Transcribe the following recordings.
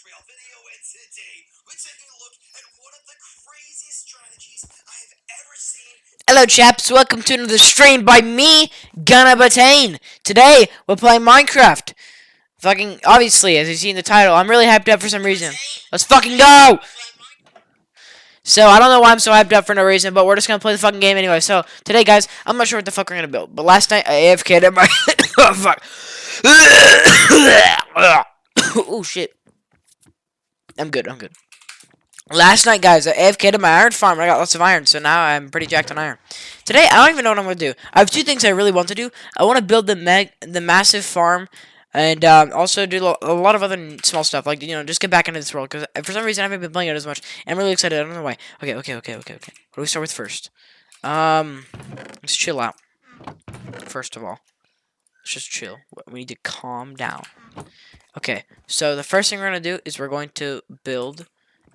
Real Video, and today we're taking a look at one of the craziest strategies I have ever seen. Hello, chaps. Welcome to another stream by me, Gunna Batane. Today we're playing Minecraft. Fucking obviously, as you see in the title, I'm really hyped up for some reason. Let's fucking go. So I don't know why I'm so hyped up for no reason, but we're just gonna play the fucking game anyway. So today, guys, I'm not sure what the fuck we're gonna build. But last night I AFK'd at my oh fuck. Oh shit. I'm good. I'm good. Last night, guys, I AFK'd at my iron farm. I got lots of iron, so now I'm pretty jacked on iron. Today, I don't even know what I'm gonna do. I have two things I really want to do. I want to build the massive farm, and also do a lot of other small stuff, like just get back into this world because for some reason I haven't been playing it as much. I'm really excited. I don't know why. Okay. What do we start with first? Let's chill out. First of all, let's just chill. We need to calm down. Okay, so the first thing we're gonna do is we're going to build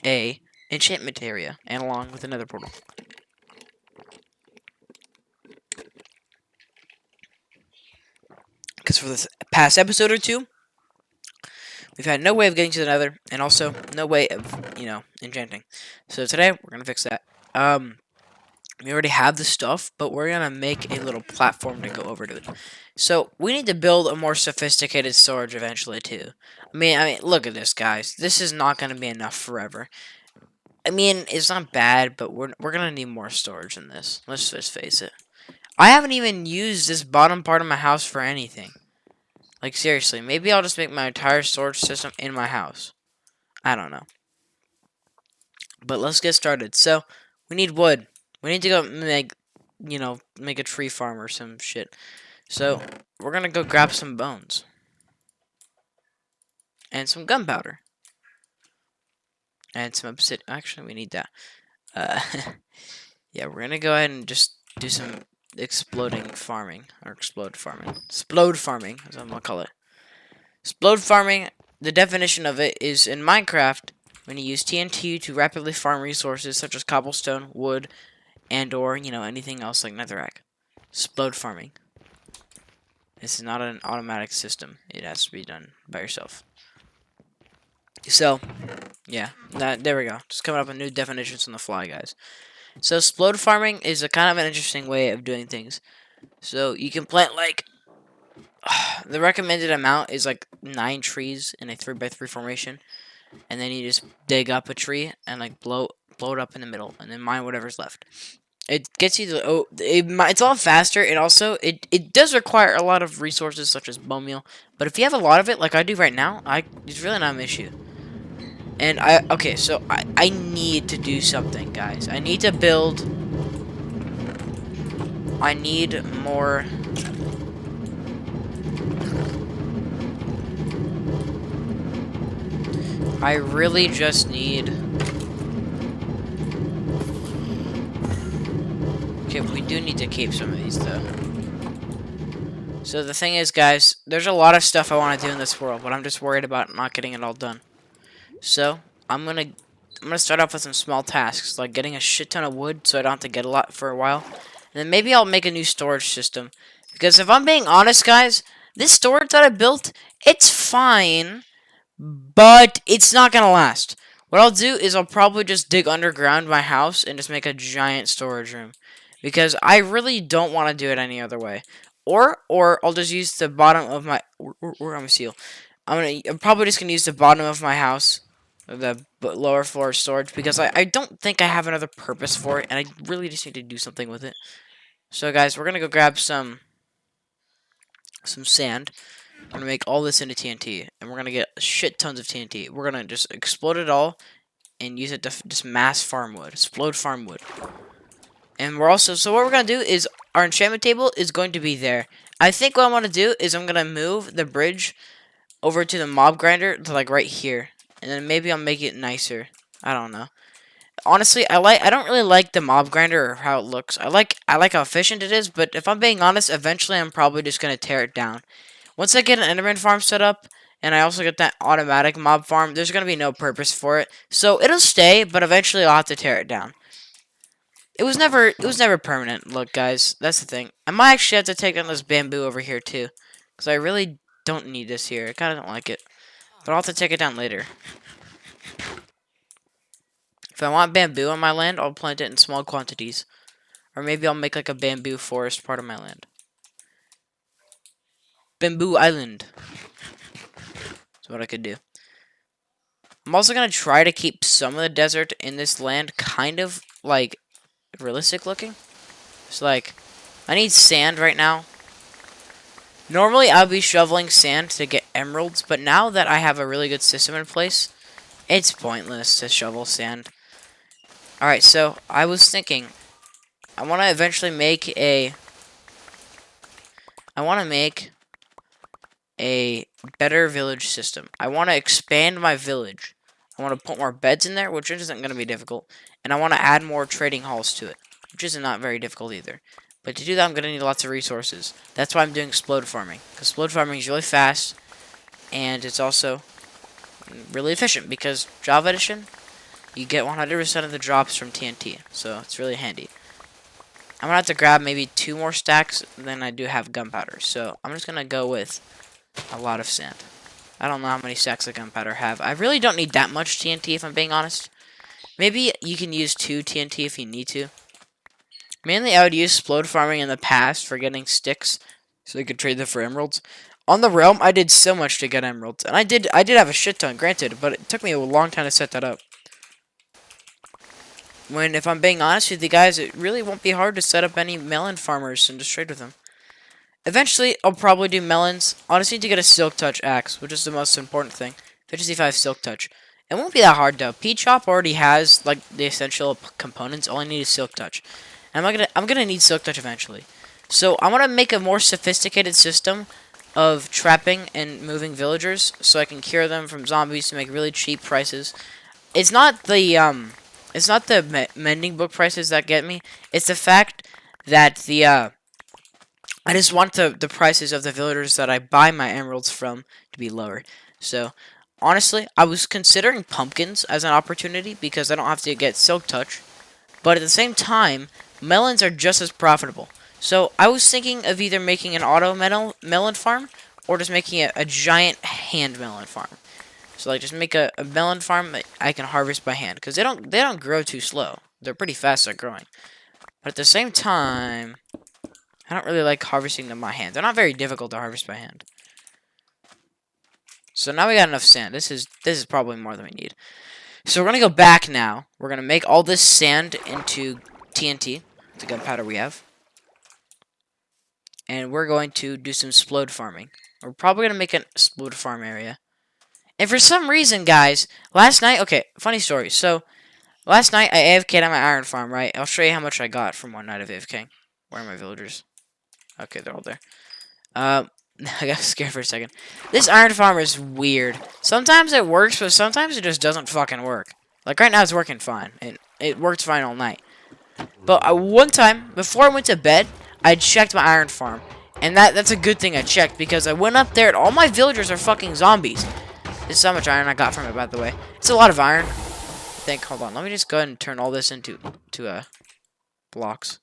a enchantment area and along with another portal. Because for this past episode or two, we've had no way of getting to the nether, and also no way of, enchanting. So today, we're going to fix that. We already have the stuff, but we're going to make a little platform to go over to it. So, we need to build a more sophisticated storage eventually, too. I mean, look at this, guys. This is not going to be enough forever. I mean, it's not bad, but we're going to need more storage than this. Let's just face it. I haven't even used this bottom part of my house for anything. Like, seriously, maybe I'll just make my entire storage system in my house. I don't know. But let's get started. So, we need wood. We need to go make a tree farm or some shit. So, we're gonna go grab some bones. And some gunpowder. And some obsidian. Actually, we need that. Yeah, we're gonna go ahead and just do some exploding farming. Or explode farming. Explode farming, is what I'm gonna call it. Explode farming, the definition of it is in Minecraft, when you use TNT to rapidly farm resources such as cobblestone, wood, and or, anything else like netherrack. Explode farming. This is not an automatic system. It has to be done by yourself. So, yeah, there we go. Just coming up with new definitions on the fly, guys. So, explode farming is a kind of an interesting way of doing things. So, you can plant, the recommended amount is, 9 trees in a 3x3 formation. And then you just dig up a tree and, blow it up in the middle. And then mine whatever's left. It gets you to, it's a lot faster. And also, it does require a lot of resources such as bone meal. But if you have a lot of it, like I do right now, it's really not an issue. And okay, so I need to do something, guys. I need to build. I need more. I really just need. Okay, we do need to keep some of these, though. So the thing is, guys, there's a lot of stuff I want to do in this world, but I'm just worried about not getting it all done. So, I'm gonna start off with some small tasks, like getting a shit ton of wood so I don't have to get a lot for a while. And then maybe I'll make a new storage system. Because if I'm being honest, guys, this storage that I built, it's fine, but it's not gonna last. What I'll do is I'll probably just dig underground my house and just make a giant storage room. Because I really don't want to do it any other way. Or I'll just use the bottom of my... I'm gonna seal. I'm probably just gonna use the bottom of my house, the lower floor storage, because I don't think I have another purpose for it, and I really just need to do something with it. So, guys, we're gonna go grab some sand. We're gonna make all this into TNT, and we're gonna get shit tons of TNT. We're gonna just explode it all and use it to just mass farm wood, explode farm wood. And we're also what we're gonna do is our enchantment table is going to be there. I think what I want to do is I'm gonna move the bridge over to the mob grinder to right here, and then maybe I'll make it nicer. I don't know. Honestly, I don't really like the mob grinder or how it looks. I like how efficient it is, but if I'm being honest, eventually I'm probably just gonna tear it down. Once I get an Enderman farm set up, and I also get that automatic mob farm, there's gonna be no purpose for it. So it'll stay, but eventually I'll have to tear it down. It was never permanent. Look, guys, that's the thing. I might actually have to take on this bamboo over here too, because I really don't need this here. I kind of don't like it. But I'll have to take it down later. If I want bamboo on my land, I'll plant it in small quantities. Or maybe I'll make like a bamboo forest part of my land. Bamboo Island. That's what I could do. I'm also going to try to keep some of the desert in this land kind of, like, realistic looking. It's like, I need sand right now. Normally, I'll be shoveling sand to get emeralds, but now that I have a really good system in place, it's pointless to shovel sand. Alright, so, I was thinking, I want to eventually make a... I want to make a better village system. I want to expand my village. I want to put more beds in there, which isn't going to be difficult. And I want to add more trading halls to it, which is not very difficult either. But to do that, I'm going to need lots of resources. That's why I'm doing explode farming. Because explode farming is really fast, and it's also really efficient. Because Java Edition, you get 100% of the drops from TNT. So it's really handy. I'm going to have to grab maybe 2 more stacks than I do have gunpowder. So I'm just going to go with a lot of sand. I don't know how many stacks of gunpowder I have. I really don't need that much TNT if I'm being honest. Maybe you can use 2 TNT if you need to. Mainly I would use explode farming in the past for getting sticks so you could trade them for emeralds. On the realm, I did so much to get emeralds. And I did have a shit ton, granted, but it took me a long time to set that up. When, if I'm being honest with you guys, it really won't be hard to set up any melon farmers and just trade with them. Eventually, I'll probably do melons. I'll just need to get a silk touch axe, which is the most important thing. 55 silk touch. It won't be that hard though. P-Chop already has like the essential components. All I need is silk touch. And I'm gonna need silk touch eventually. So I want to make a more sophisticated system of trapping and moving villagers, so I can cure them from zombies to make really cheap prices. It's not the mending book prices that get me. It's the fact that I just want the prices of the villagers that I buy my emeralds from to be lower. So, honestly, I was considering pumpkins as an opportunity because I don't have to get silk touch. But at the same time, melons are just as profitable. So, I was thinking of either making an auto melon farm or just making a giant hand melon farm. So, like, just make a melon farm that I can harvest by hand because they don't grow too slow. They're pretty fast at growing. But at the same time, I don't really like harvesting them by hand. They're not very difficult to harvest by hand. So now we got enough sand. This is probably more than we need. So we're gonna go back now. We're gonna make all this sand into TNT, the gunpowder we have. And we're going to do some explode farming. We're probably gonna make an explode farm area. And for some reason, guys, last night, okay, funny story. So last night I AFK'd on my iron farm, right? I'll show you how much I got from one night of AFKing. Where are my villagers? Okay, they're all there. I got scared for a second. This iron farm is weird. Sometimes it works, but sometimes it just doesn't fucking work. Like right now, it's working fine. It worked fine all night. But one time, before I went to bed, I checked my iron farm. And that's a good thing I checked, because I went up there and all my villagers are fucking zombies. This is how much iron I got from it, by the way. It's a lot of iron. I think, hold on, let me just go ahead and turn all this into blocks.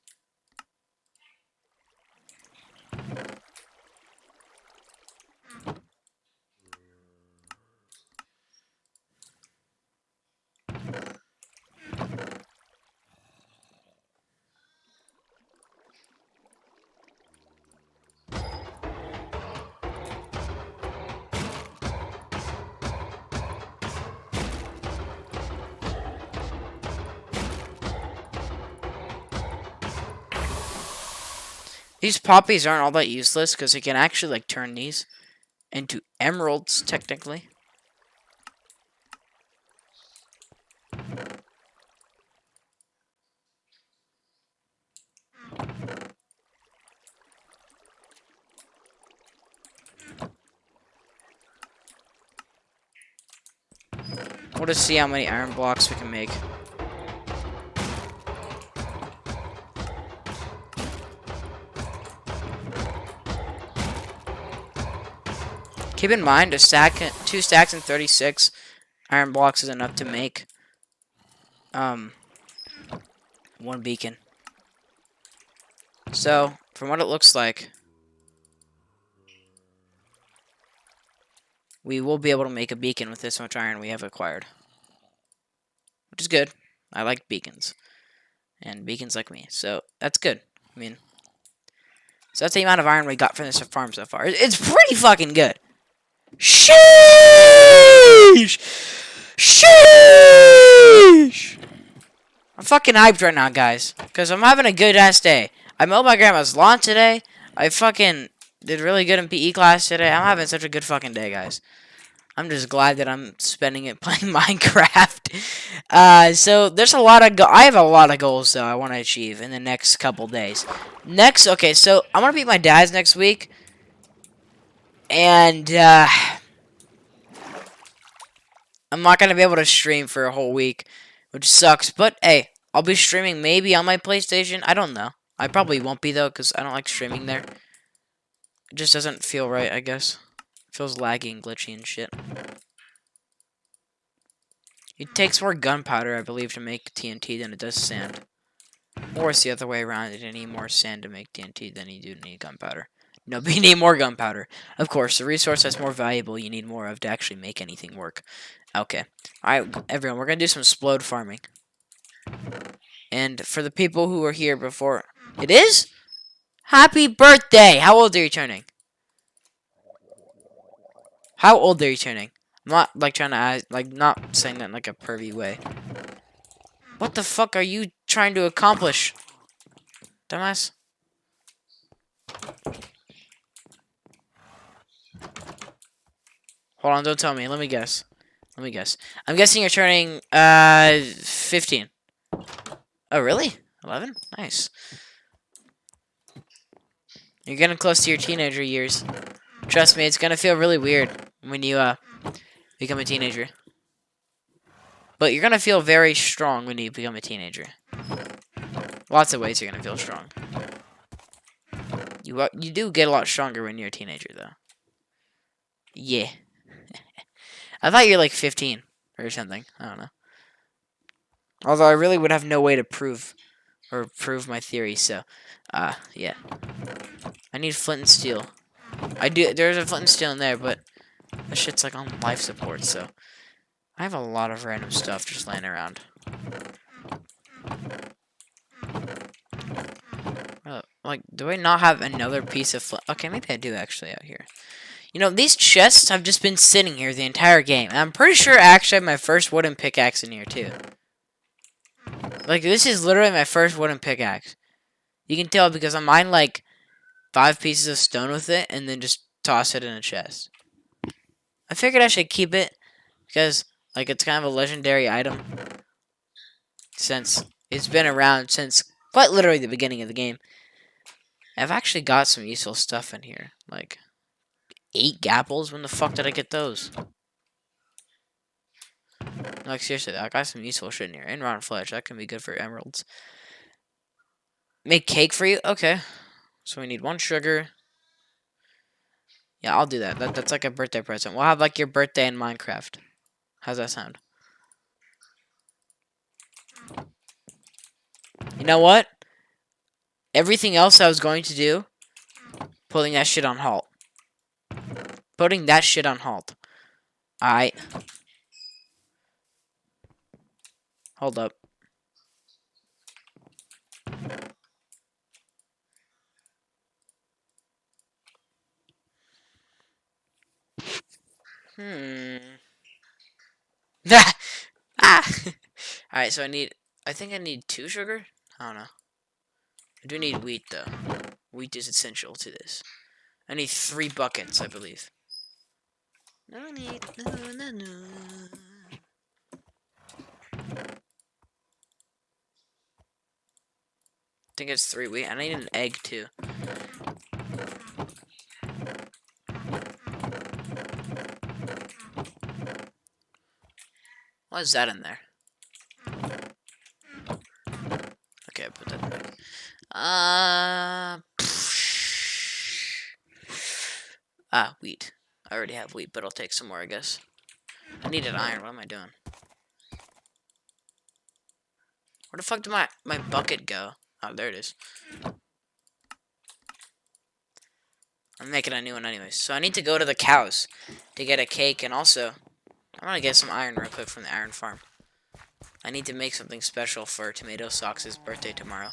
These poppies aren't all that useless, because you can actually, like, turn these into emeralds, technically. We'll just see how many iron blocks we can make. Keep in mind, 2 stacks and 36 iron blocks is enough to make 1 beacon. So, from what it looks like, we will be able to make a beacon with this much iron we have acquired. which is good. I like beacons. And beacons like me. So, that's good. I mean, so that's the amount of iron we got from this farm so far. It's pretty fucking good. Sheesh! Sheesh! I'm fucking hyped right now, guys. Because I'm having a good-ass day. I mowed my grandma's lawn today. I fucking did really good in PE class today. I'm having such a good fucking day, guys. I'm just glad that I'm spending it playing Minecraft. So there's a lot of I have a lot of goals though I want to achieve in the next couple days. Okay, so I'm gonna beat my dad's next week, and I'm not gonna be able to stream for a whole week, which sucks. But hey, I'll be streaming maybe on my PlayStation. I don't know. I probably won't be though, cause I don't like streaming there. It just doesn't feel right, I guess. It feels laggy and glitchy and shit. It takes more gunpowder, I believe, to make TNT than it does sand. Or it's the other way around. You need more sand to make TNT than you do need gunpowder. No, but you need more gunpowder. Of course, the resource that's more valuable you need more of to actually make anything work. Okay. Alright, everyone, we're going to do some explode farming. And for the people who were here before... It is? Happy birthday! How old are you turning? How old are you turning? I'm not, like, trying to ask, like, not saying that in, like, a pervy way. What the fuck are you trying to accomplish? Dumbass. Hold on, don't tell me. Let me guess. Let me guess. I'm guessing you're turning, 15. Oh, really? 11? Nice. You're getting close to your teenager years. Trust me, it's gonna feel really weird when you, become a teenager. But you're gonna feel very strong when you become a teenager. Lots of ways you're gonna feel strong. You do get a lot stronger when you're a teenager, though. Yeah. I thought you're like 15 or something. I don't know. Although I really would have no way to prove my theory, so yeah. I need flint and steel. There's a flint and steel in there, but that shit's like on life support, so I have a lot of random stuff just laying around. Like, do I not have another piece of flint? Okay, maybe I do actually out here. You know, these chests have just been sitting here the entire game. And I'm pretty sure I actually have my first wooden pickaxe in here, too. Like, this is literally my first wooden pickaxe. You can tell because I mined, like, 5 pieces of stone with it and then just toss it in a chest. I figured I should keep it because, like, it's kind of a legendary item. Since it's been around since quite literally the beginning of the game. I've actually got some useful stuff in here. Like, 8 gapples? When the fuck did I get those? Like, seriously, I got some useful shit in here. And rotten flesh. That can be good for emeralds. Make cake for you? Okay. So we need 1 sugar. Yeah, I'll do that. That's like a birthday present. We'll have, like, your birthday in Minecraft. How's that sound? You know what? Everything else I was going to do, putting that shit on halt. Putting that shit on halt. Alright. Hold up. Ah! Alright, so I think I need 2 sugar? I don't know. I do need wheat, though. Wheat is essential to this. I need 3 buckets, I believe. No. I think it's 3 wheat. I need an egg, too. Why is that in there? Okay, I put that back. Wheat. I already have wheat, but I'll take some more, I guess. I needed iron. What am I doing? Where the fuck did my bucket go? Oh, there it is. I'm making a new one anyways. So I need to go to the cows to get a cake, and also I'm gonna get some iron real quick from the iron farm. I need to make something special for Tomato Socks' birthday tomorrow.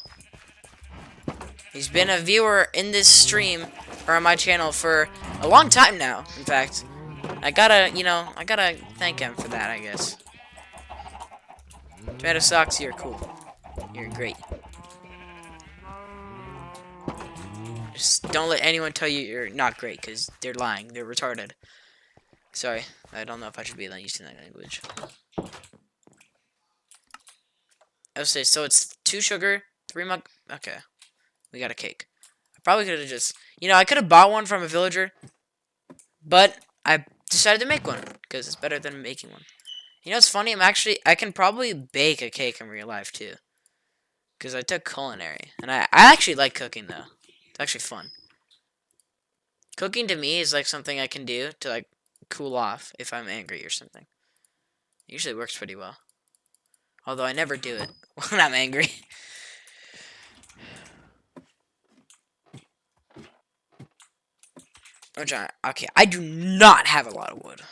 He's been a viewer in this stream, or on my channel, for a long time now, in fact. I gotta thank him for that, I guess. Tomato Socks, you're cool. You're great. Just don't let anyone tell you you're not great, because they're lying. They're retarded. Sorry, I don't know if I should be using that language. I would say, so it's 2 sugar, 3 mug. Okay, we got a cake. I probably could have just, I could have bought one from a villager, but I decided to make one because it's better than making one. It's funny. I can probably bake a cake in real life too, because I took culinary, and I actually like cooking though. It's actually fun. Cooking to me is like something I can do to like cool off if I'm angry or something. It usually works pretty well. Although I never do it when I'm angry. Okay, I do not have a lot of wood.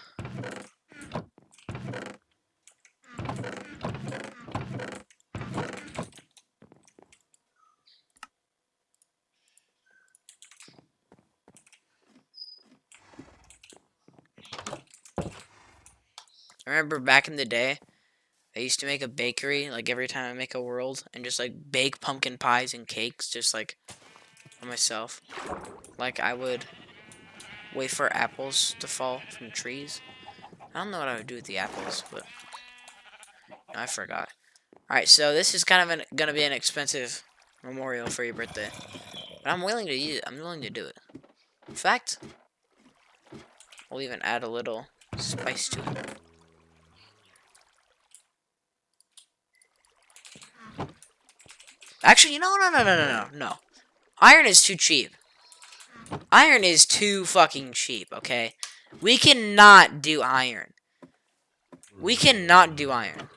I remember back in the day, I used to make a bakery, like every time I make a world, and just like bake pumpkin pies and cakes, just like for myself. Like I would wait for apples to fall from trees. I don't know what I would do with the apples, but I forgot. Alright, so this is kind of gonna be an expensive memorial for your birthday. But I'm willing to use it. I'm willing to do it. In fact, we'll even add a little spice to it. Actually, no. Iron is too cheap. Iron is too fucking cheap, okay? We cannot do iron. We cannot do iron.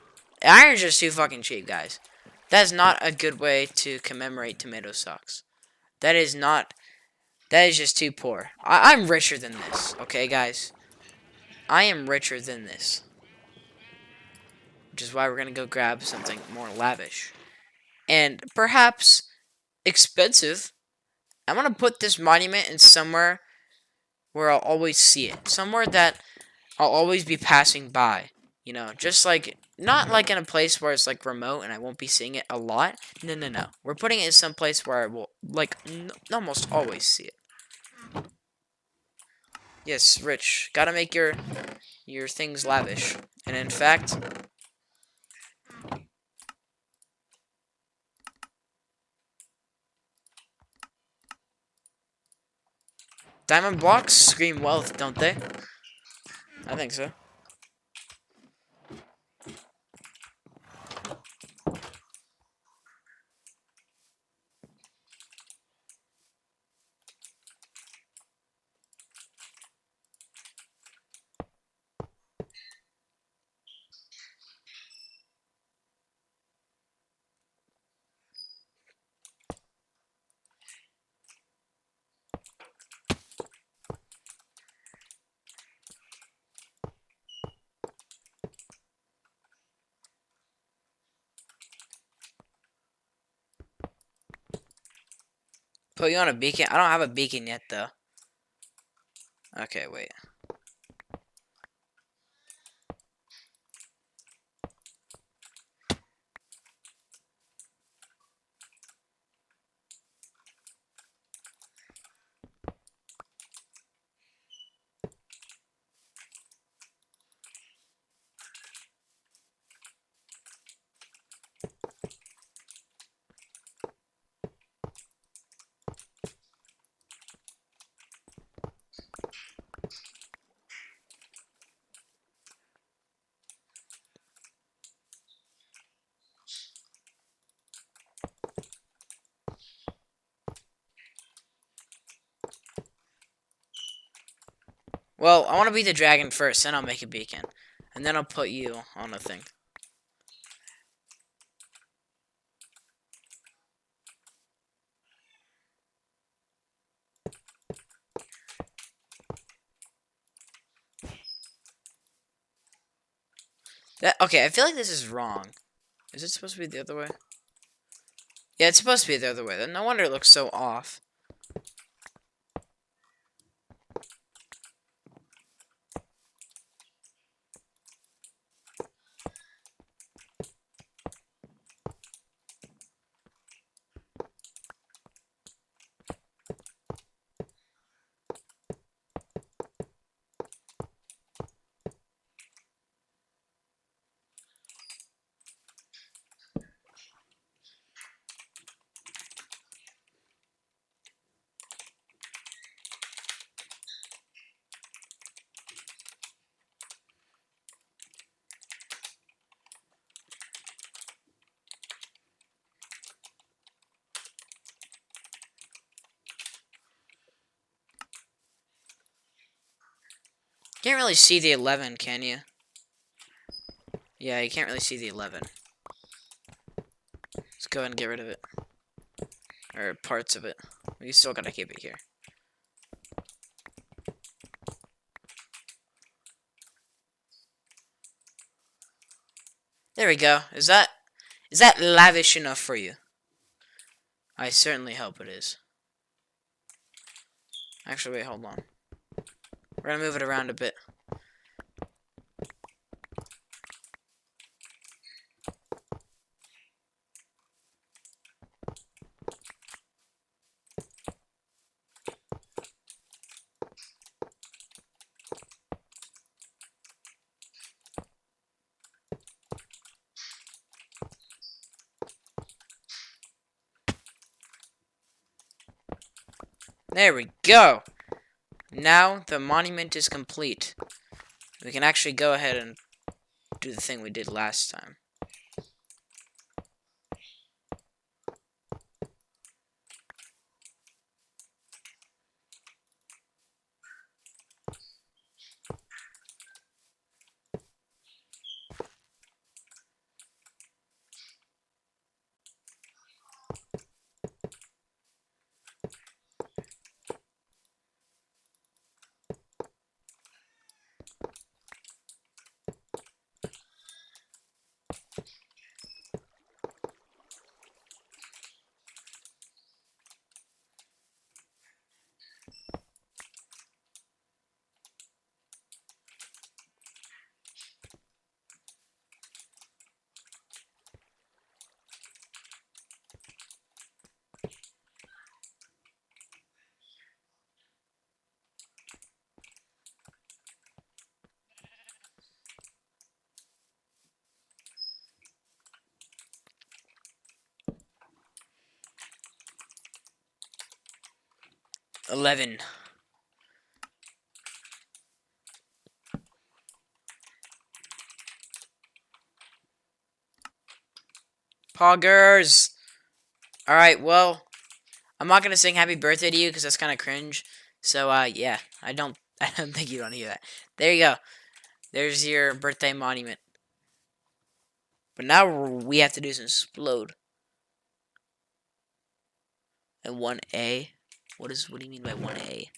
Iron's just too fucking cheap, guys. That is not a good way to commemorate Tomato Socks. That is just too poor. I'm richer than this, okay, guys? I am richer than this. Which is why we're gonna go grab something more lavish. And perhaps expensive. I'm gonna put this monument in somewhere where I'll always see it. Somewhere that I'll always be passing by. Just like, not like in a place where it's like remote and I won't be seeing it a lot. No. We're putting it in some place where I will, like, almost always see it. Yes, Rich. Gotta make your things lavish. And in fact, diamond blocks scream wealth, don't they? I think so. Put you on a beacon? I don't have a beacon yet, though. Okay, wait. Well, I want to beat the dragon first, then I'll make a beacon. And then I'll put you on a thing. Okay, I feel like this is wrong. Is it supposed to be the other way? Yeah, it's supposed to be the other way. No wonder it looks so off. Can't really see the 11, can you? Yeah, you can't really see the 11. Let's go ahead and get rid of it. Or parts of it. We still gotta keep it here. There we go. Is that lavish enough for you? I certainly hope it is. Actually, wait, hold on. We're gonna move it around a bit. There we go. Now the monument is complete. We can actually go ahead and do the thing we did last time. $11. Poggers! Alright, well, I'm not gonna sing happy birthday to you because that's kind of cringe. So, yeah, I don't think you want to hear that. There you go. There's your birthday monument. But now we have to do some explode. And 1A? What do you mean by 1A?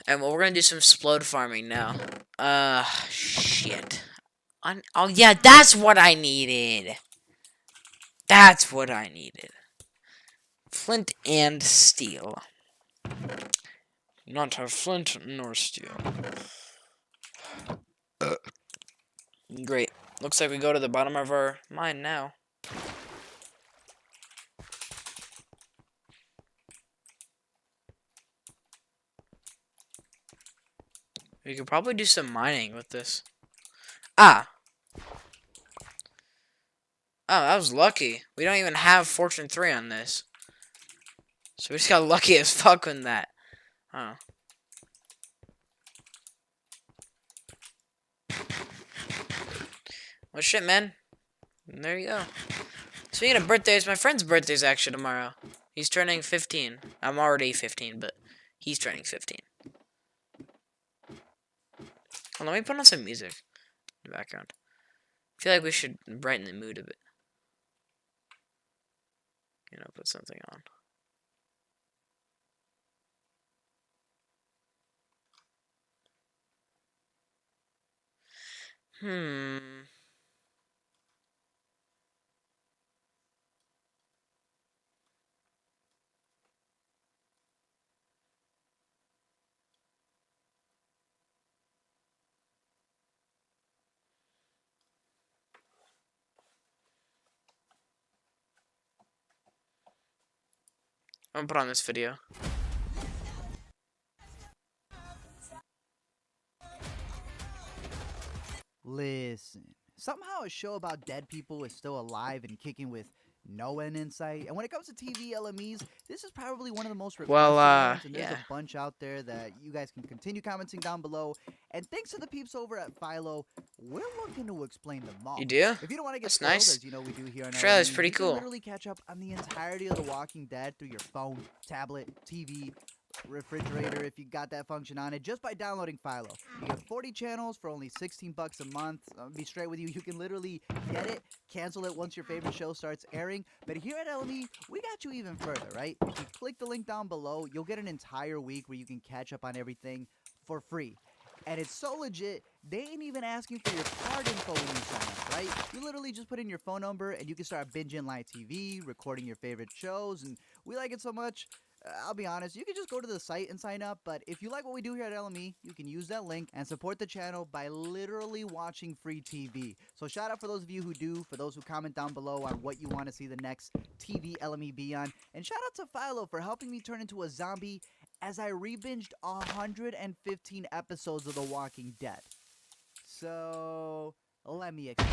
And well, we're gonna do some explode farming now. Shit. Oh yeah, that's what I needed. That's what I needed. Flint and steel. Not have flint nor steel. Great. Looks like we go to the bottom of our mine now. We could probably do some mining with this. Ah! Oh, that was lucky. We don't even have Fortune 3 on this. So we just got lucky as fuck on that. Oh. Well, shit, man. There you go. Speaking of birthdays, my friend's birthday's actually tomorrow. He's turning 15. I'm already 15, but he's turning 15. Well, let me put on some music in the background. I feel like we should brighten the mood a bit. You know, put something on. I'm gonna put on this video. Listen, somehow a show about dead people is still alive and kicking with no end in sight. And when it comes to TV LMEs, this is probably one of the most requested ones, and there's Yeah. a bunch out there that you guys can continue commenting down below. And thanks to the peeps over at Philo, we're looking to explain them all. You do? If you don't want to get That's spoiled, nice. as you know we do here on Trailer's LME, pretty you cool. can literally catch up on the entirety of The Walking Dead through your phone, tablet, TV, refrigerator if you got that function on it, just by downloading Philo. You get 40 channels for only 16 bucks a month. I'll be straight with you, you can literally get it, cancel it once your favorite show starts airing. But here at LME, we got you even further, right? If you click the link down below, you'll get an entire week where you can catch up on everything for free. And it's so legit, they ain't even asking for your card info when you sign up, right? You literally just put in your phone number and you can start binging live TV, recording your favorite shows, and we like it so much. I'll be honest, you can just go to the site and sign up, but if you like what we do here at LME, you can use that link and support the channel by literally watching free TV. So shout out for those of you who do, for those who comment down below on what you want to see the next TV LME be on, and shout out to Philo for helping me turn into a zombie as I rebinged 115 episodes of The Walking Dead. So, let me explain.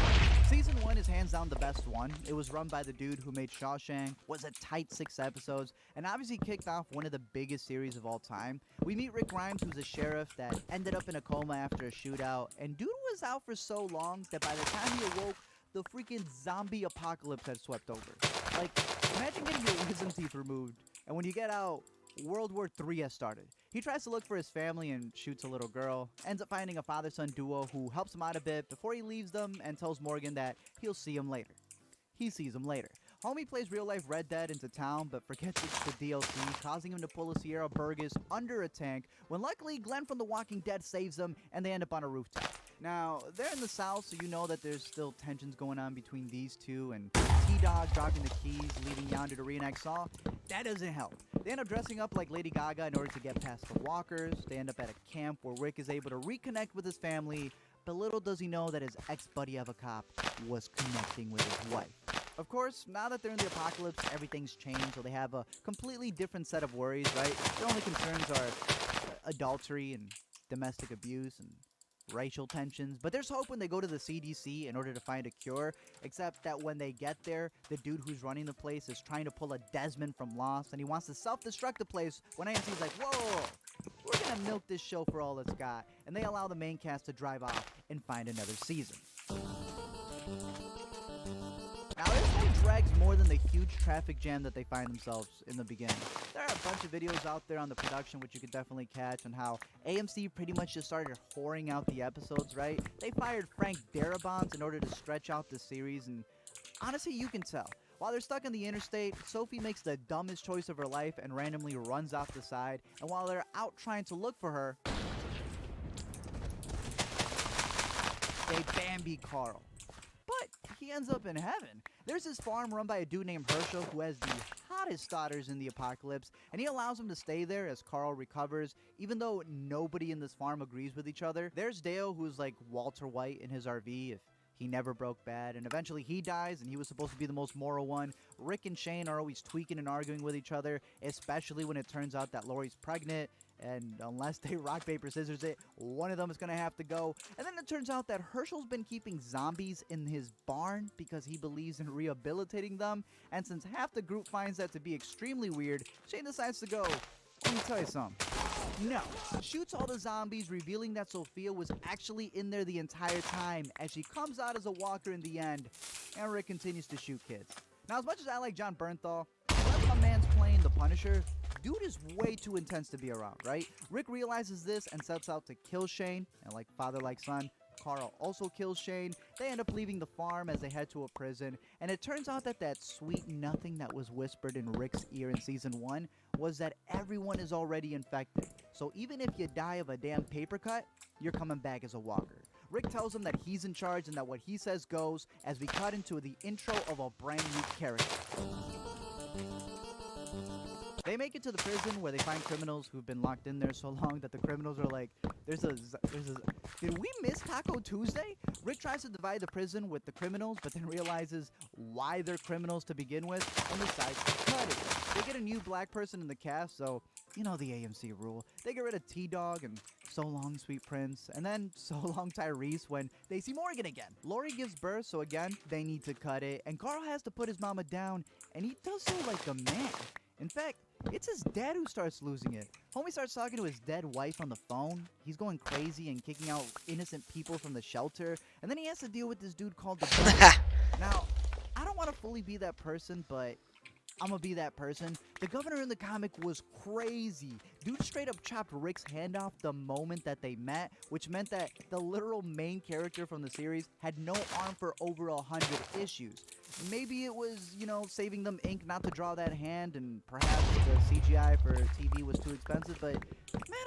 Season 1 is hands down the best one. It was run by the dude who made Shawshank, was a tight 6 episodes, and obviously kicked off one of the biggest series of all time. We meet Rick Grimes, who's a sheriff that ended up in a coma after a shootout, and dude was out for so long that by the time he awoke, the freaking zombie apocalypse had swept over. Like, imagine getting your wisdom teeth removed, and when you get out, World War III has started. He tries to look for his family and shoots a little girl, ends up finding a father-son duo who helps him out a bit before he leaves them and tells Morgan that he'll see him later. He sees him later. Homie plays real-life Red Dead into town, but forgets it's the DLC, causing him to pull a Sierra Burgess under a tank, when luckily Glenn from The Walking Dead saves them, and they end up on a rooftop. Now, they're in the South, so you know that there's still tensions going on between these two, and T-Dog dropping the keys, leaving Yonder to reenact Saw, that doesn't help. They end up dressing up like Lady Gaga in order to get past the walkers. They end up at a camp where Rick is able to reconnect with his family, but little does he know that his ex-buddy of a cop was connecting with his wife. Of course, now that they're in the apocalypse, everything's changed, so they have a completely different set of worries, right? Their only concerns are adultery and domestic abuse and racial tensions, but there's hope when they go to the CDC in order to find a cure, except that when they get there, the dude who's running the place is trying to pull a Desmond from Lost, and he wants to self-destruct the place when AMC's like, whoa, we're gonna milk this show for all it's got, and they allow the main cast to drive off and find another season. Now, this one drags more than the huge traffic jam that they find themselves in the beginning. There are a bunch of videos out there on the production which you can definitely catch on how AMC pretty much just started whoring out the episodes, right? They fired Frank Darabont in order to stretch out the series, and honestly, you can tell. While they're stuck on the interstate, Sophie makes the dumbest choice of her life and randomly runs off the side, and while they're out trying to look for her, they Bambi Carl. But he ends up in heaven. There's this farm run by a dude named Herschel who has the hottest daughters in the apocalypse, and he allows them to stay there as Carl recovers, even though nobody in this farm agrees with each other. There's Dale, who's like Walter White in his RV if he never broke bad, and eventually he dies, and he was supposed to be the most moral one. Rick and Shane are always tweaking and arguing with each other, especially when it turns out that Lori's pregnant, and unless they rock, paper, scissors it, one of them is going to have to go. And then it turns out that Herschel's been keeping zombies in his barn because he believes in rehabilitating them, and since half the group finds that to be extremely weird, Shane decides to go, let me tell you something. No, shoots all the zombies, revealing that Sophia was actually in there the entire time as she comes out as a walker in the end, and Rick continues to shoot kids. Now, as much as I like John Bernthal, unless my man's playing the Punisher, dude is way too intense to be around, right? Rick realizes this and sets out to kill Shane, and like father like son, Carl also kills Shane. They end up leaving the farm as they head to a prison, and it turns out that that sweet nothing that was whispered in Rick's ear in season 1 was that everyone is already infected. So even if you die of a damn paper cut, you're coming back as a walker. Rick tells him that he's in charge and that what he says goes, as we cut into the intro of a brand new character. They make it to the prison where they find criminals who've been locked in there so long that the criminals are like, did we miss Taco Tuesday? Rick tries to divide the prison with the criminals, but then realizes why they're criminals to begin with and decides to cut it. They get a new black person in the cast, so you know the AMC rule. They get rid of T-Dog and So Long Sweet Prince, and then So Long Tyrese when they see Morgan again. Lori gives birth, so again, they need to cut it, and Carl has to put his mama down, and he does so like a man. In fact, it's his dad who starts losing it. Homie starts talking to his dead wife on the phone. He's going crazy and kicking out innocent people from the shelter, and then he has to deal with this dude called the Governor. Now, I don't want to fully be that person, but I'm gonna be that person. The Governor in the comic was crazy. Dude straight up chopped Rick's hand off the moment that they met, which meant that the literal main character from the series had no arm for over 100 issues. Maybe it was, you know, saving them ink not to draw that hand, and perhaps the CGI for TV was too expensive, but man,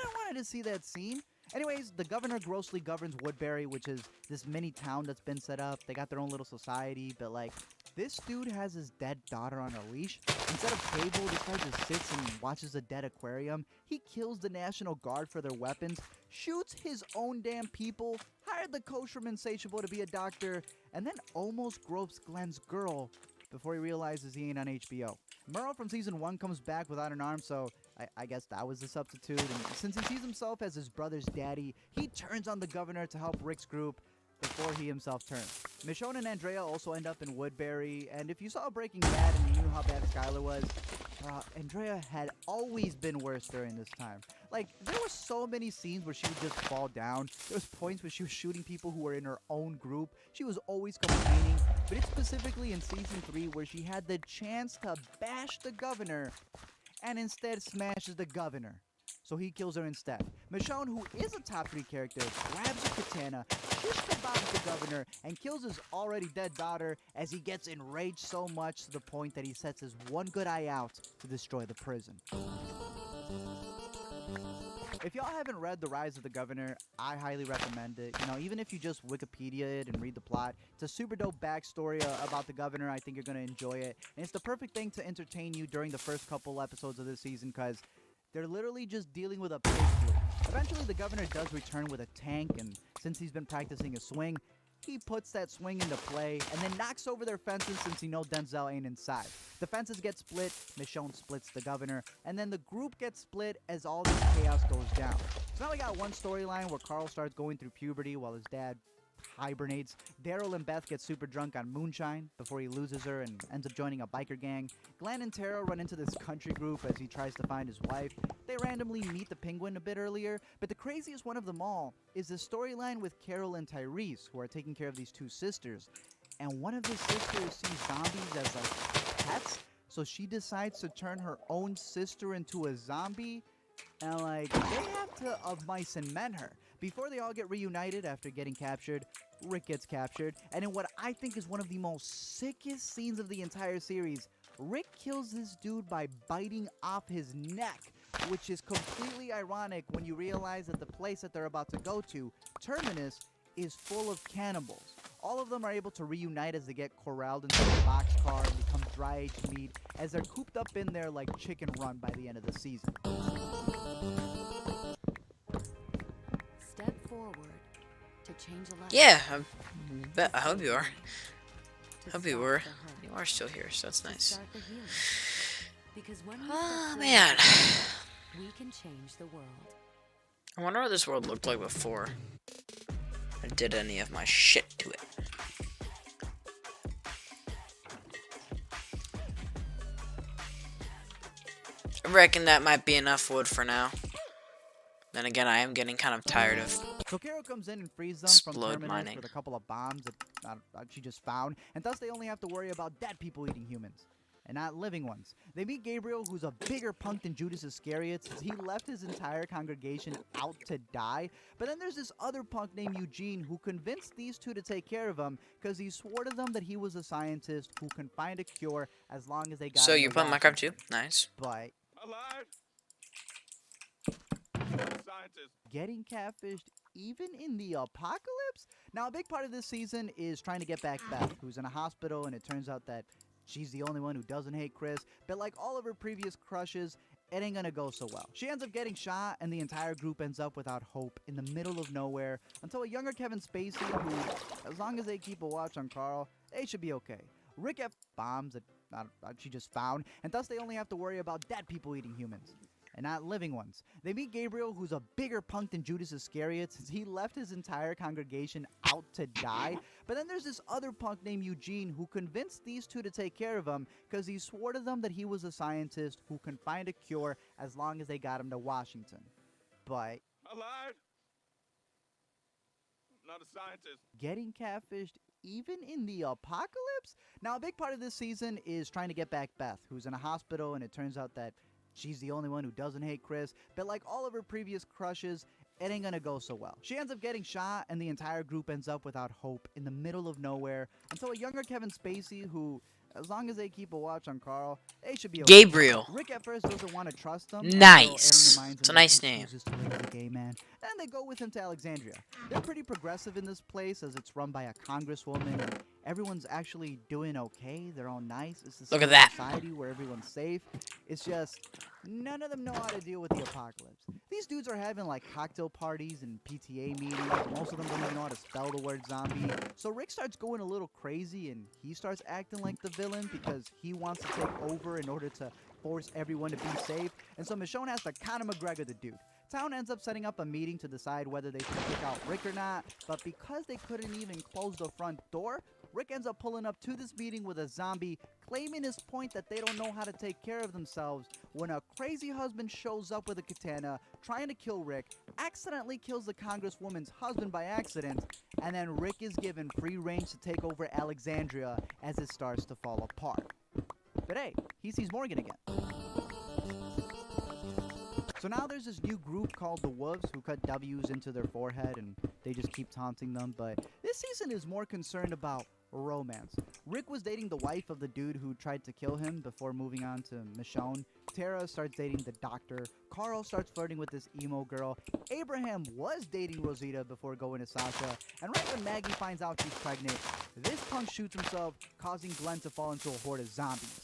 I wanted to see that scene. Anyways, the Governor grossly governs Woodbury, which is this mini town that's been set up. They got their own little society, but like, this dude has his dead daughter on a leash. Instead of cable, this guy just sits and watches a dead aquarium. He kills the National Guard for their weapons, shoots his own damn people, hired the coach from Insatiable to be a doctor, and then almost gropes Glenn's girl before he realizes he ain't on HBO. Merle from season 1 comes back without an arm, so I guess that was the substitute. And since he sees himself as his brother's daddy, he turns on the Governor to help Rick's group before he himself turns. Michonne and Andrea also end up in Woodbury, and if you saw Breaking Bad and you knew how bad Skylar was, Andrea had always been worse during this time. Like, there were so many scenes where she would just fall down. There was points where she was shooting people who were in her own group. She was always complaining, but it's specifically in season 3 where she had the chance to bash the Governor and instead smashes the Governor. So he kills her instead. Michonne, who is a top 3 character, grabs a katana, shish kebabs the Governor, and kills his already dead daughter as he gets enraged so much to the point that he sets his one good eye out to destroy the prison. If y'all haven't read The Rise of the Governor, I highly recommend it. You know, even if you just Wikipedia it and read the plot, it's a super dope backstory about the Governor. I think you're going to enjoy it. And it's the perfect thing to entertain you during the first couple episodes of this season because they're literally just dealing with a pig flu. Eventually, the Governor does return with a tank, and since he's been practicing a swing, he puts that swing into play and then knocks over their fences since he knows Denzel ain't inside. The fences get split, Michonne splits the Governor, and then the group gets split as all this chaos goes down. So now we got one storyline where Carl starts going through puberty while his dad hibernates. Daryl and Beth get super drunk on moonshine before he loses her and ends up joining a biker gang. Glenn and Tara run into this country group as he tries to find his wife. They randomly meet the Penguin a bit earlier, but the craziest one of them all is the storyline with Carol and Tyrese, who are taking care of these two sisters. And one of the sisters sees zombies as like pets, so she decides to turn her own sister into a zombie, and like they have to of mice and men her. Before they all get reunited after getting captured, Rick gets captured, and in what I think is one of the most sickest scenes of the entire series, Rick kills this dude by biting off his neck, which is completely ironic when you realize that the place that they're about to go to, Terminus, is full of cannibals. All of them are able to reunite as they get corralled into a boxcar and become dry-aged meat as they're cooped up in there like Chicken Run by the end of the season. Step forward to change a life. Yeah, I hope you are. To Hope you stop were. the hurt, You are still here, so that's to nice. start the healing. Because when we Oh step man, forward, we can change the world. I wonder what this world looked like before I did any of my shit to it. I reckon that might be enough wood for now. Then again, I am getting kind of tired of. So Carol comes in and frees them from Explode Terminus mining. with a couple of bombs that she just found, and thus they only have to worry about dead people eating humans, and not living ones. They meet Gabriel, who's a bigger punk than Judas Iscariot, since he left his entire congregation out to die. But then there's this other punk named Eugene who convinced these two to take care of him, because he swore to them that he was a scientist who can find a cure as long as they got So him you a play ration. Minecraft too? Nice. But Alive? Scientist. getting catfished even in the apocalypse? Now, a big part of this season is trying to get back Beth, who's in a hospital, and it turns out that she's the only one who doesn't hate Chris. But like all of her previous crushes, it ain't gonna go so well. She ends up getting shot, and the entire group ends up without hope in the middle of nowhere until a younger Kevin Spacey, who, as long as they keep a watch on Carl, they should be okay. Rick F bombs a she just found, and thus they only have to worry about dead people eating humans. And not living ones. They meet Gabriel, who's a bigger punk than Judas Iscariot since he left his entire congregation out to die. But then there's this other punk named Eugene who convinced these two to take care of him because he swore to them that he was a scientist who can find a cure as long as they got him to Washington. But I lied. I'm not a scientist. getting catfished even in the apocalypse? Now, a big part of this season is trying to get back Beth, who's in a hospital, and it turns out that she's the only one who doesn't hate Chris, but like all of her previous crushes, it ain't gonna go so well. She ends up getting shot, and the entire group ends up without hope in the middle of nowhere until a younger Kevin Spacey, who, as long as they keep a watch on Carl, they should be okay. Gabriel. Rick at first doesn't want to trust him. Nice. It's a nice name. To live as a gay man. And they go with him to Alexandria. They're pretty progressive in this place as it's run by a congresswoman. And everyone's actually doing okay. They're all nice. It's this Look at that. society where everyone's safe. It's just none of them know how to deal with the apocalypse. These dudes are having like cocktail parties and PTA meetings. Most of them don't even know how to spell the word zombie. So Rick starts going a little crazy and he starts acting like the villain because he wants to take over in order to force everyone to be safe. And so Michonne has to Conor McGregor the dude. Town ends up setting up a meeting to decide whether they should kick out Rick or not, but because they couldn't even close the front door, Rick ends up pulling up to this meeting with a zombie, claiming his point that they don't know how to take care of themselves when a crazy husband shows up with a katana, trying to kill Rick, accidentally kills the congresswoman's husband by accident, and then Rick is given free range to take over Alexandria as it starts to fall apart. But hey, he sees Morgan again. So now there's this new group called the Wolves who cut W's into their forehead and they just keep taunting them, but this season is more concerned about romance. Rick was dating the wife of the dude who tried to kill him before moving on to Michonne. Tara starts dating the doctor. Carl starts flirting with this emo girl. Abraham was dating Rosita before going to Sasha. And right when Maggie finds out she's pregnant, this punk shoots himself, causing Glenn to fall into a horde of zombies.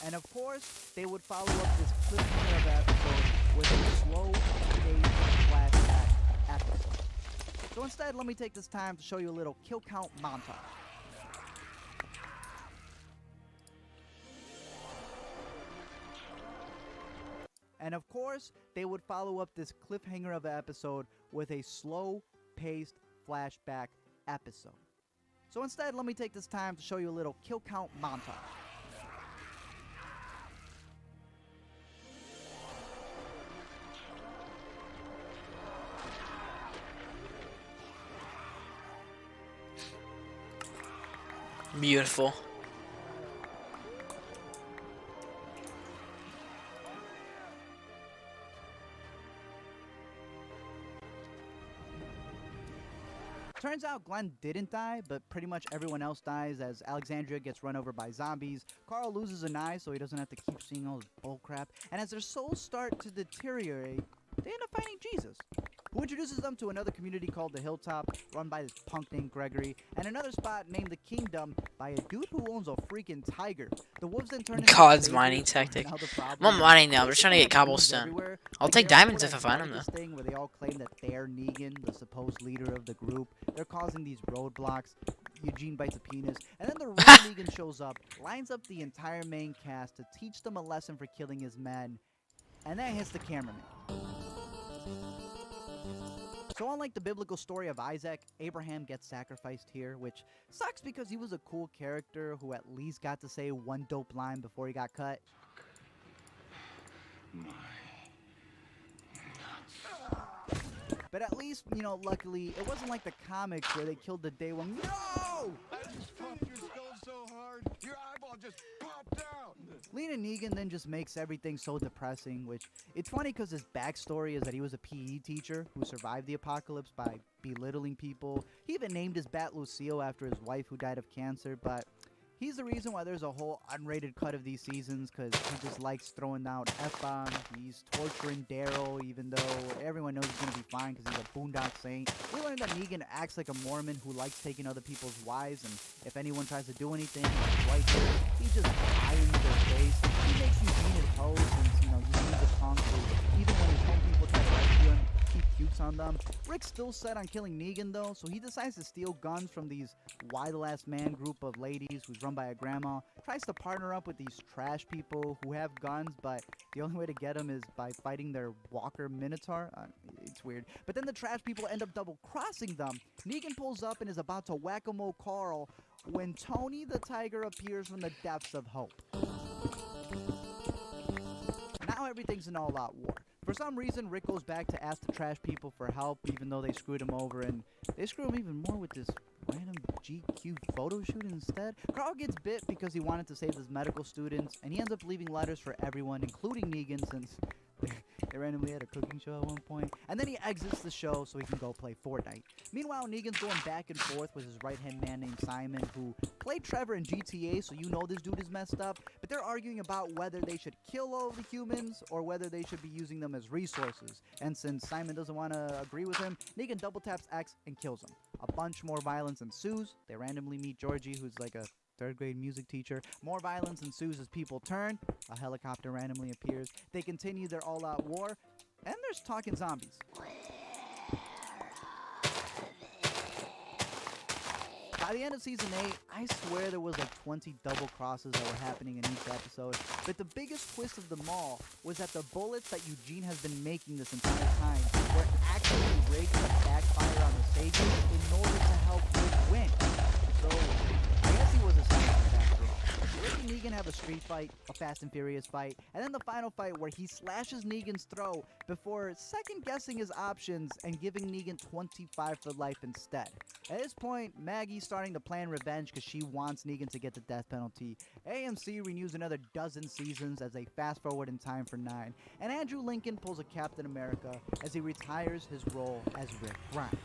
And of course, they would follow up this cliffhanger of episode with a slow-paced flashback episode. So instead, let me take this time to show you a little kill count montage. And of course, they would follow up this cliffhanger of an episode with a slow-paced flashback episode. So instead, let me take this time to show you a little kill count montage. Beautiful. Turns out Glenn didn't die, but pretty much everyone else dies as Alexandria gets run over by zombies. Carl loses an eye so he doesn't have to keep seeing all this bullcrap. And as their souls start to deteriorate, they end up finding Jesus, who introduces them to another community called the Hilltop, run by this punk named Gregory, and another spot named the Kingdom by a dude who owns a freaking tiger. The wolves then turn into God's saviors, mining and tactic. now the problem I'm not is mining now, I'm just trying to get there's humans cobblestone. everywhere. I'll Like, take they all diamonds put if I a find fight them, this thing where they all claim that they're Negan, the supposed leader of the group. They're causing these roadblocks. Eugene bites a penis, and then the real Negan shows up, lines up the entire main cast to teach them a lesson for killing his men, and then hits the cameraman. So unlike the biblical story of Isaac, Abraham gets sacrificed here, which sucks because he was a cool character who at least got to say one dope line before he got cut. But at least, you know, luckily, it wasn't like the comics where they killed the day one. No! I just popped your skull so hard, your eyeball just popped out. Lena Negan then just makes everything so depressing, which it's funny because his backstory is that he was a PE teacher who survived the apocalypse by belittling people. He even named his bat Lucille after his wife who died of cancer, but he's the reason why there's a whole unrated cut of these seasons because he just likes throwing out F-bombs. He's torturing Daryl even though everyone knows he's going to be fine because he's a boondock saint. We learned that Negan acts like a Mormon who likes taking other people's wives, and if anyone tries to do anything, like he just iron their face. He makes Eugene his hoe since, you know, Eugene's a punk who, even when his home people try to rescue him, he pukes on them. Rick's still set on killing Negan though, so he decides to steal guns from these Why the Last Man group of ladies who's run by a grandma. Tries to partner up with these trash people who have guns, but the only way to get them is by fighting their walker minotaur. It's weird. But then the trash people end up double-crossing them. Negan pulls up and is about to whack-a-mole Carl when Tony the Tiger appears from the depths of hope. Now everything's an all-out war. For some reason, Rick goes back to ask the trash people for help, even though they screwed him over, and they screw him even more with this random GQ photo shoot instead. Carl gets bit because he wanted to save his medical students, and he ends up leaving letters for everyone, including Negan, since they randomly had a cooking show at one point. And then he exits the show so he can go play Fortnite. Meanwhile, Negan's going back and forth with his right-hand man named Simon, who played Trevor in GTA, so you know this dude is messed up. But they're arguing about whether they should kill all of the humans or whether they should be using them as resources. And since Simon doesn't want to agree with him, Negan double taps X and kills him. A bunch more violence ensues. They randomly meet Georgie, who's like a third-grade music teacher. More violence ensues as people turn. A helicopter randomly appears. They continue their all-out war. And there's talking zombies. By the end of Season 8, I swear there was like 20 double crosses that were happening in each episode. But the biggest twist of them all was that the bullets that Eugene has been making this entire time were actually rigged to backfire on the Sages in order to help Rick win. So, I guess he was a scientist after all. Rick and Negan have a street fight, a Fast and Furious fight, and then the final fight where he slashes Negan's throat before second-guessing his options and giving Negan 25 for life instead. At this point, Maggie's starting to plan revenge because she wants Negan to get the death penalty. AMC renews another dozen seasons as they fast-forward in time for 9, and Andrew Lincoln pulls a Captain America as he retires his role as Rick Grimes.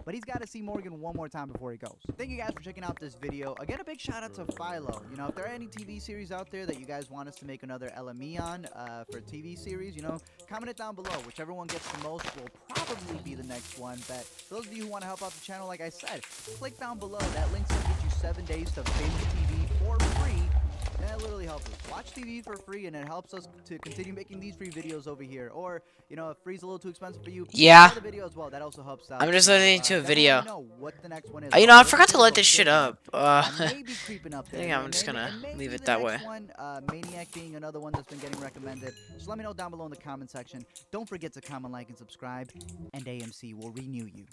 But he's got to see Morgan one more time before he goes. Thank you guys for checking out this video. Again, a big shout out to Philo. You know, if there are any TV series out there that you guys want us to make another LME on for TV series, you know, comment it down below. Whichever one gets the most will probably be the next one. But for those of you who want to help out the channel, like I said, click down below. That link's going to get you 7 days to binge TV for free. And that literally helps us. Watch TV for free, and it helps us to continue making these free videos over here. Or, you know, if free's a little too expensive for you, yeah, the video as well. That also helps out. I'm just listening to a video. Know what the next one is. You know, I forgot to light this shit up. Maybe creeping up there. I think I'm just gonna leave it that way. One, Maniac being another one that's been getting recommended. Just let me know down below in the comment section. Don't forget to comment, like, and subscribe. And AMC will renew you.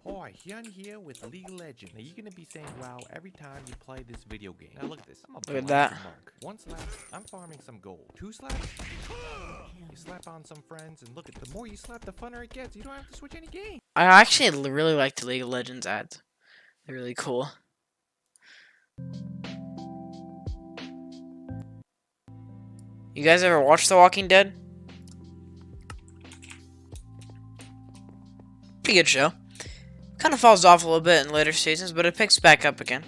Hi, Hyun here with League of Legends. Now you're gonna be saying wow every time you play this video game. Now look at this. I'm a Look at blind that. monk. 1 slap, I'm farming some gold. 2 slaps, you slap on some friends, and look at the more you slap, the funner it gets. You don't have to switch any game. I actually really like the League of Legends ads. They're really cool. You guys ever watch The Walking Dead? Pretty good show. Kind of falls off a little bit in later seasons, but it picks back up again.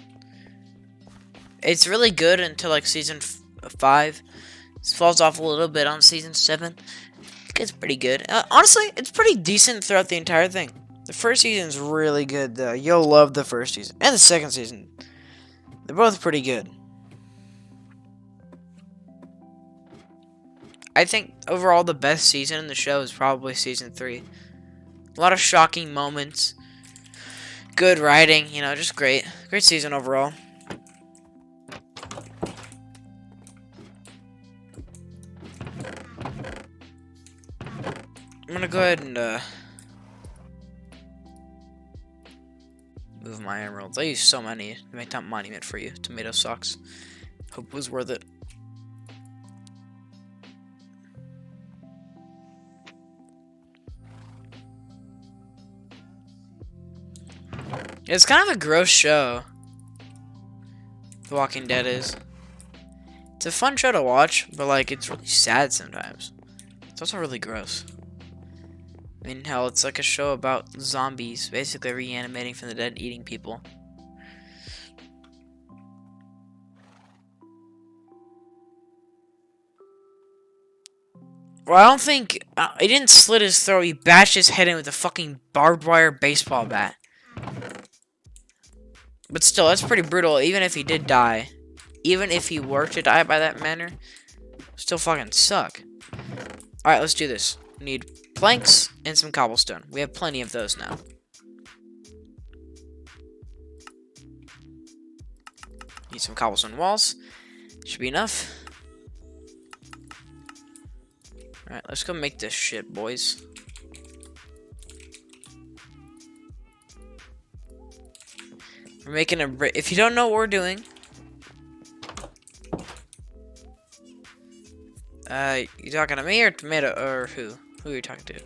It's really good until like season 5. It falls off a little bit on season 7. It gets pretty good. Honestly, it's pretty decent throughout the entire thing. The first season's really good, though. You'll love the first season. And the second season. They're both pretty good. I think overall the best season in the show is probably season 3. A lot of shocking moments. Good writing, you know, just great. Great season overall. I'm gonna go ahead and move my emeralds. I used so many to make that monument for you. Tomato sucks. Hope it was worth it. It's kind of a gross show. The Walking Dead is. It's a fun show to watch, but like it's really sad sometimes. It's also really gross. I mean, hell, it's like a show about zombies, basically reanimating from the dead, eating people. Well, I don't think he didn't slit his throat. He bashed his head in with a fucking barbed wire baseball bat. But still, that's pretty brutal. Even if he did die, even if he were to die by that manner, still fucking suck. All right, let's do this. We need planks and some cobblestone. We have plenty of those now. Need some cobblestone walls. Should be enough. Alright, let's go make this shit, boys. We're making a... If you don't know what we're doing... you talking to me or tomato or who? Who are you talking to?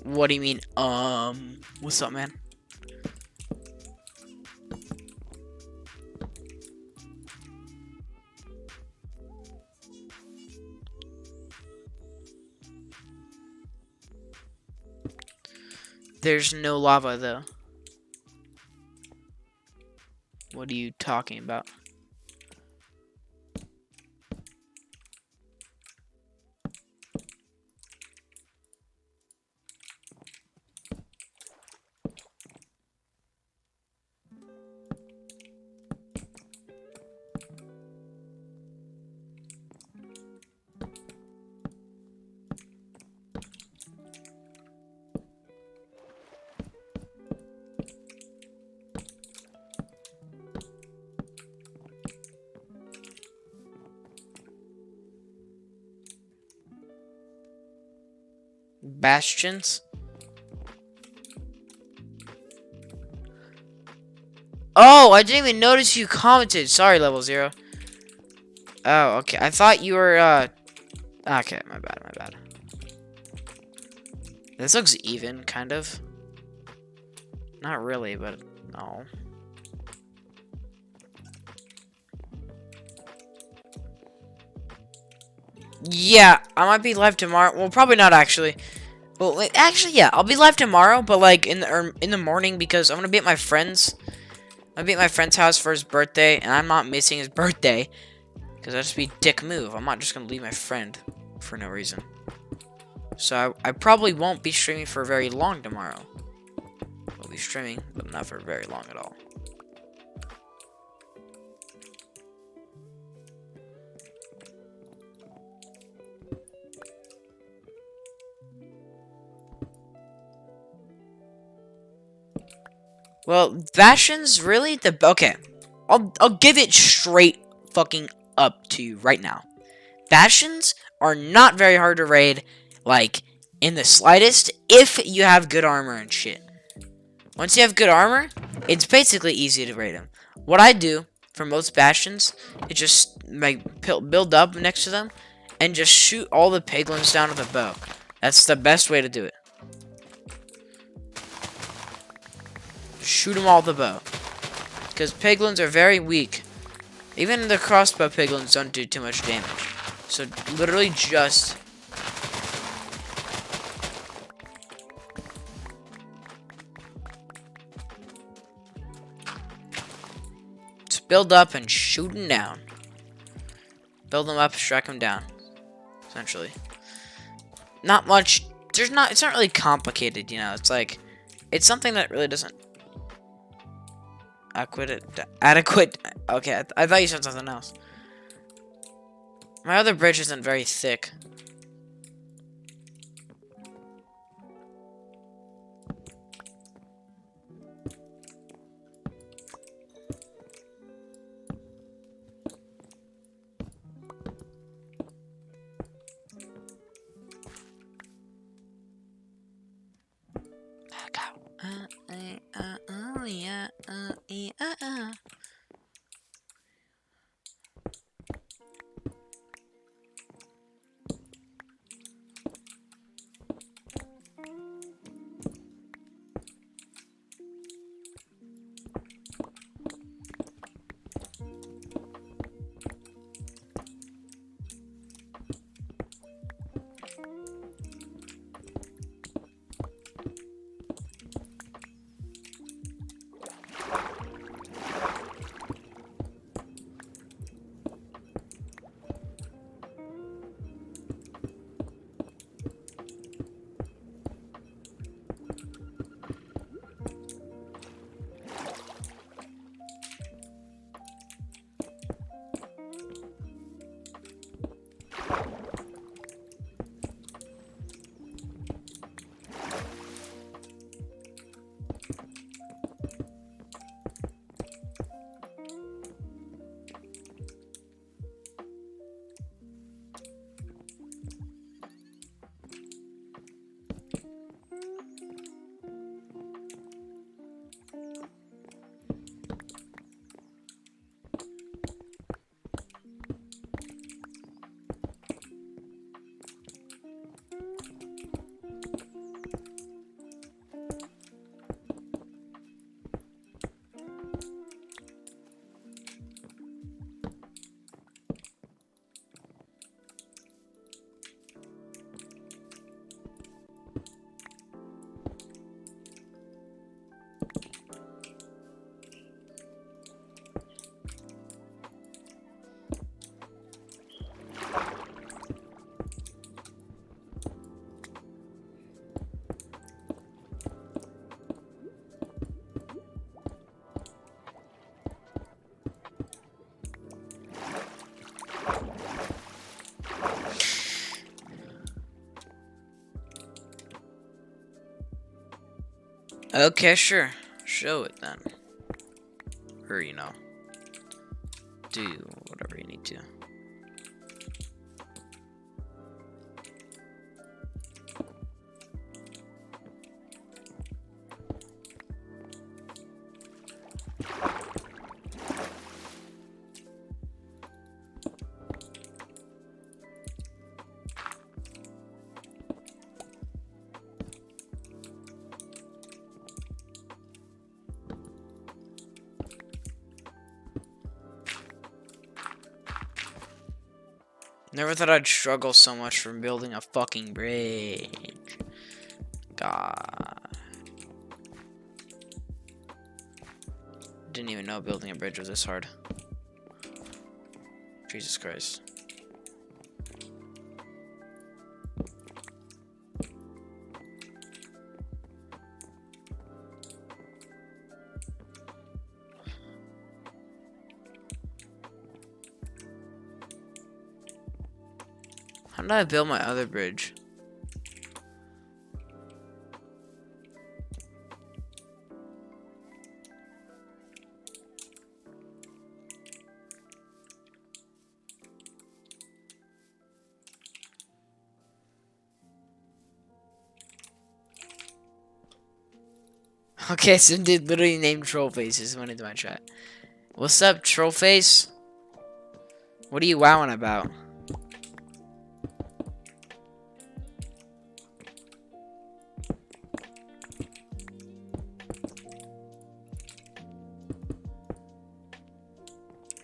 What do you mean, what's up, man? There's no lava, though. What are you talking about? Bastions? Oh, I didn't even notice you commented. Sorry, level 0. Oh, okay. I thought you were, okay, my bad, my bad. This looks even, kind of. Not really, but no. Yeah, I might be live tomorrow. Well, probably not actually. Well, wait, actually, yeah, I'll be live tomorrow, but like in the morning because I'm gonna be at my friend's. I'll be at my friend's house for his birthday, and I'm not missing his birthday because that'd just be a dick move. I'm not just gonna leave my friend for no reason. So I probably won't be streaming for very long tomorrow. I'll be streaming, but not for very long at all. Well, Bastion's really the... Okay. I'll give it straight fucking up to you right now. Bastions are not very hard to raid, like, in the slightest, if you have good armor and shit. Once you have good armor, it's basically easy to raid them. What I do for most Bastions is just like, build up next to them and just shoot all the piglins down with a bow. That's the best way to do it. Shoot them all with a bow. Because piglins are very weak. Even the crossbow piglins don't do too much damage. So literally just... just build up and shoot them down. Build them up, strike them down. Essentially. Not much... it's not really complicated, you know. It's like... it's something that really doesn't... Adequate. Okay, I thought you said something else. My other bridge isn't very thick. Okay, sure. Show it then. Or, you know, do whatever you need to. Never thought I'd struggle so much from building a fucking bridge. God. Didn't even know building a bridge was this hard. Jesus Christ. How did I build my other bridge? Okay, so dude literally named Trollface just went into my chat. What's up, Trollface? What are you wowing about?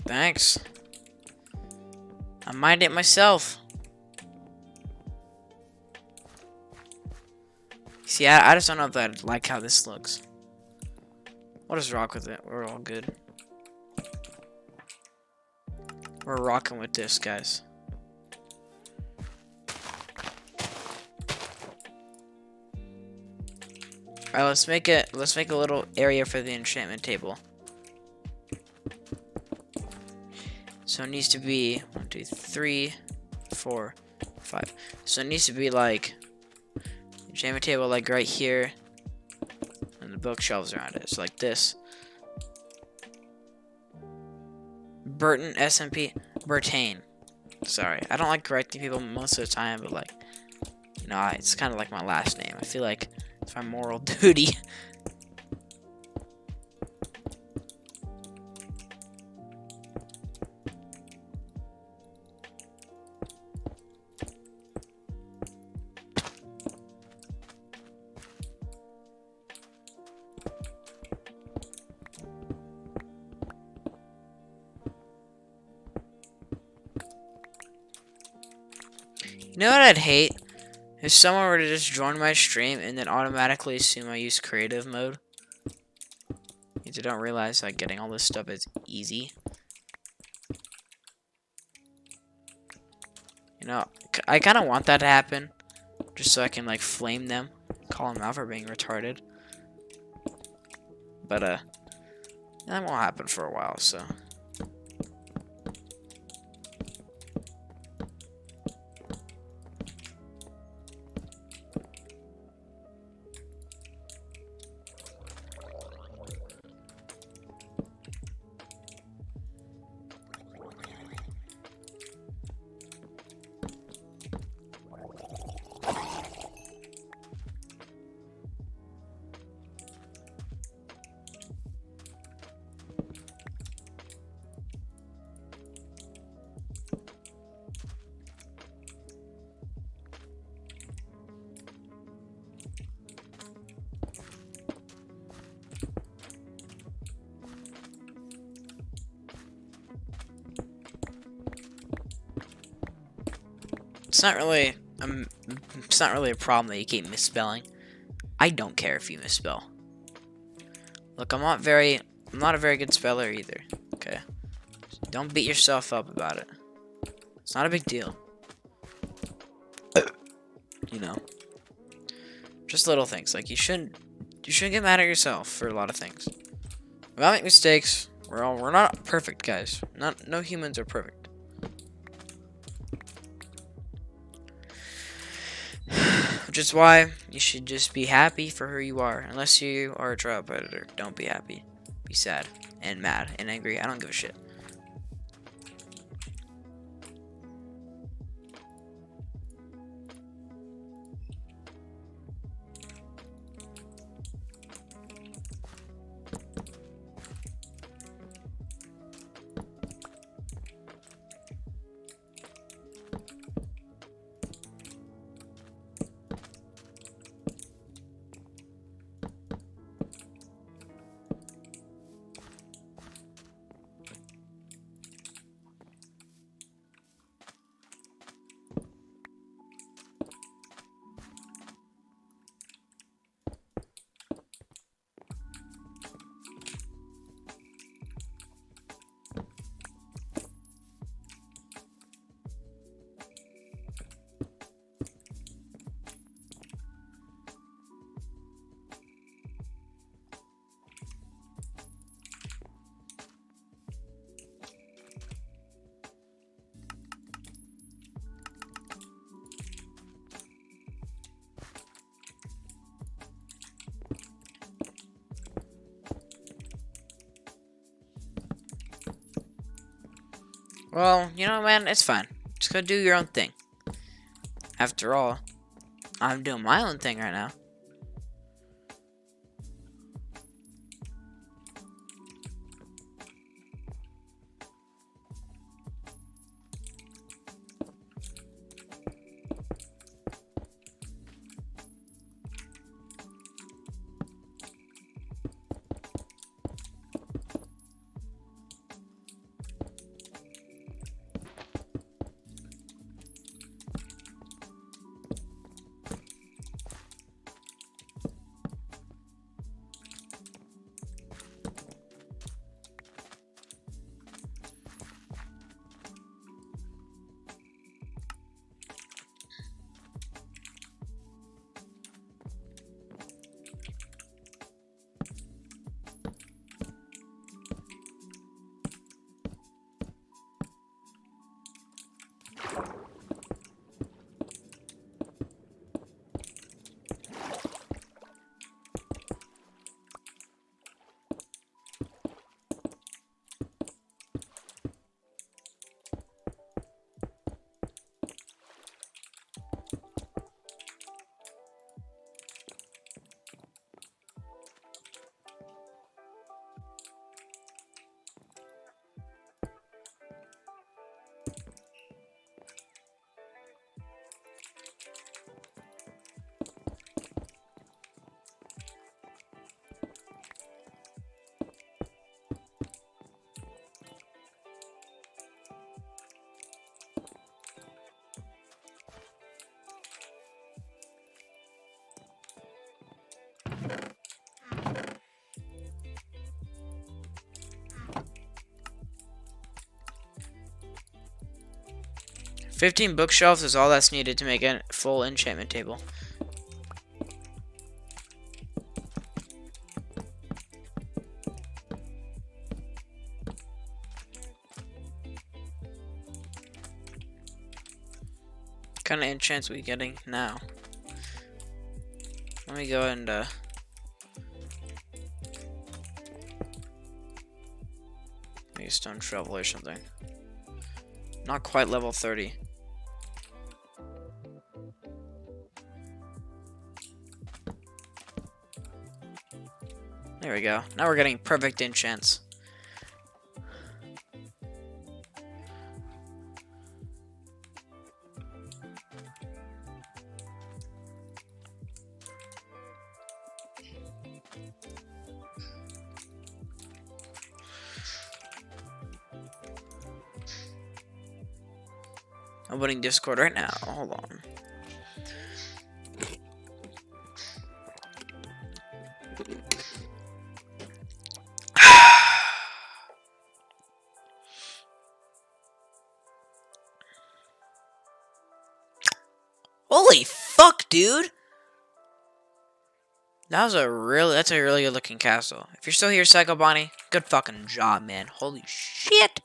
Thanks. I mined it myself. See, I just don't know if I like how this looks. We'll just rock with it. We're all good. We're rocking with this, guys. Alright, let's make a little area for the enchantment table. So it needs to be 1, 2, 3, 4, 5. So it needs to be like enchantment table like right here, and the bookshelves around it. So like this. Burton SMP Burtane. Sorry, I don't like correcting people most of the time, but like, you know, it's kind of like my last name. I feel like it's my moral duty. You know what I'd hate? If someone were to just join my stream and then automatically assume I use creative mode. Because they don't realize like getting all this stuff is easy. You know, I kind of want that to happen. Just so I can like flame them. Call them out for being retarded. But that won't happen for a while, so. It's not really a problem that you keep misspelling. I don't care if you misspell. Look, I'm not a very good speller either. Okay, so don't beat yourself up about it. It's not a big deal. You know, just little things. Like you shouldn't get mad at yourself for a lot of things. We all make mistakes. We're not perfect, guys. No humans are perfect. Which is why you should just be happy for who you are. Unless you are a trial predator, don't be happy. Be sad and mad and angry. I don't give a shit. Well, you know, man, it's fine. Just go do your own thing. After all, I'm doing my own thing right now. 15 bookshelves is all that's needed to make a full enchantment table. What kind of enchants we getting now? Let me go and make a stone shovel or something. Not quite level 30. There we go. Now we're getting perfect enchants. I'm opening Discord right now. Hold on. Holy fuck, dude! That's a really good looking castle. If you're still here, Psycho Bonnie, good fucking job, man. Holy shit!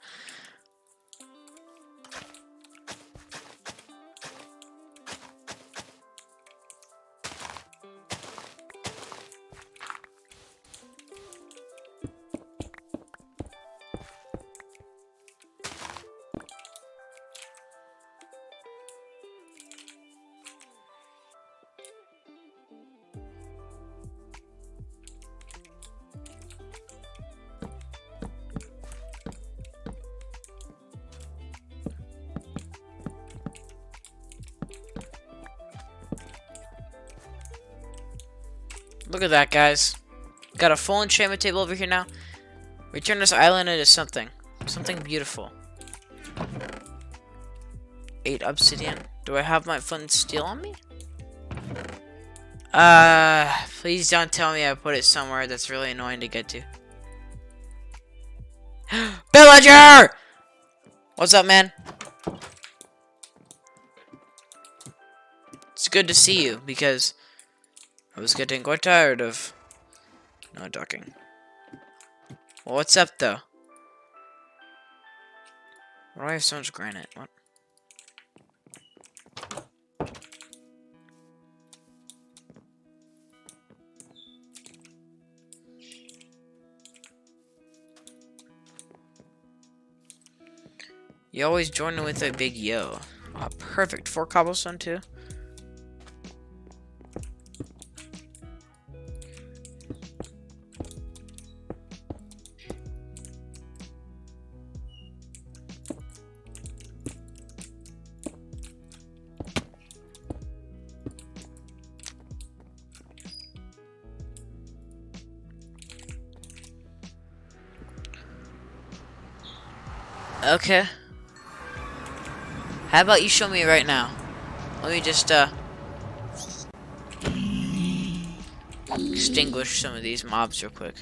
Look at that, guys. Got a full enchantment table over here now. Return this island into something beautiful. 8 obsidian. Do I have my flint steel on me? Please don't tell me I put it somewhere that's really annoying to get to. Villager! What's up, man? It's good to see you, because I was getting quite tired of not talking. Well, what's up, though? Why do I have so much granite? What? You always join in with a big yo. Oh, perfect. 4 cobblestone, too. Okay. How about you show me right now? Let me just, extinguish some of these mobs real quick.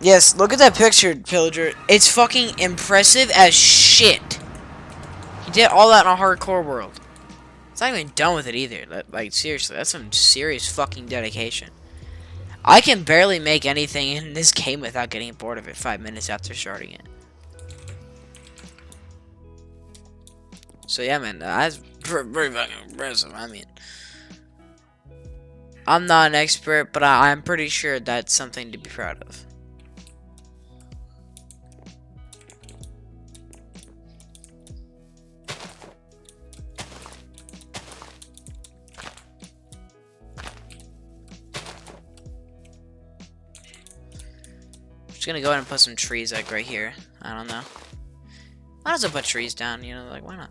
Yes, look at that picture, Pillager. It's fucking impressive as shit. He did all that in a hardcore world. It's not even done with it either. Like, seriously, that's some serious fucking dedication. I can barely make anything in this game without getting bored of it 5 minutes after starting it. So yeah, man, that's pretty fucking impressive. I mean, I'm not an expert, but I'm pretty sure that's something to be proud of. Just gonna go ahead and put some trees like right here. I don't know. Might as well put trees down, you know, like why not?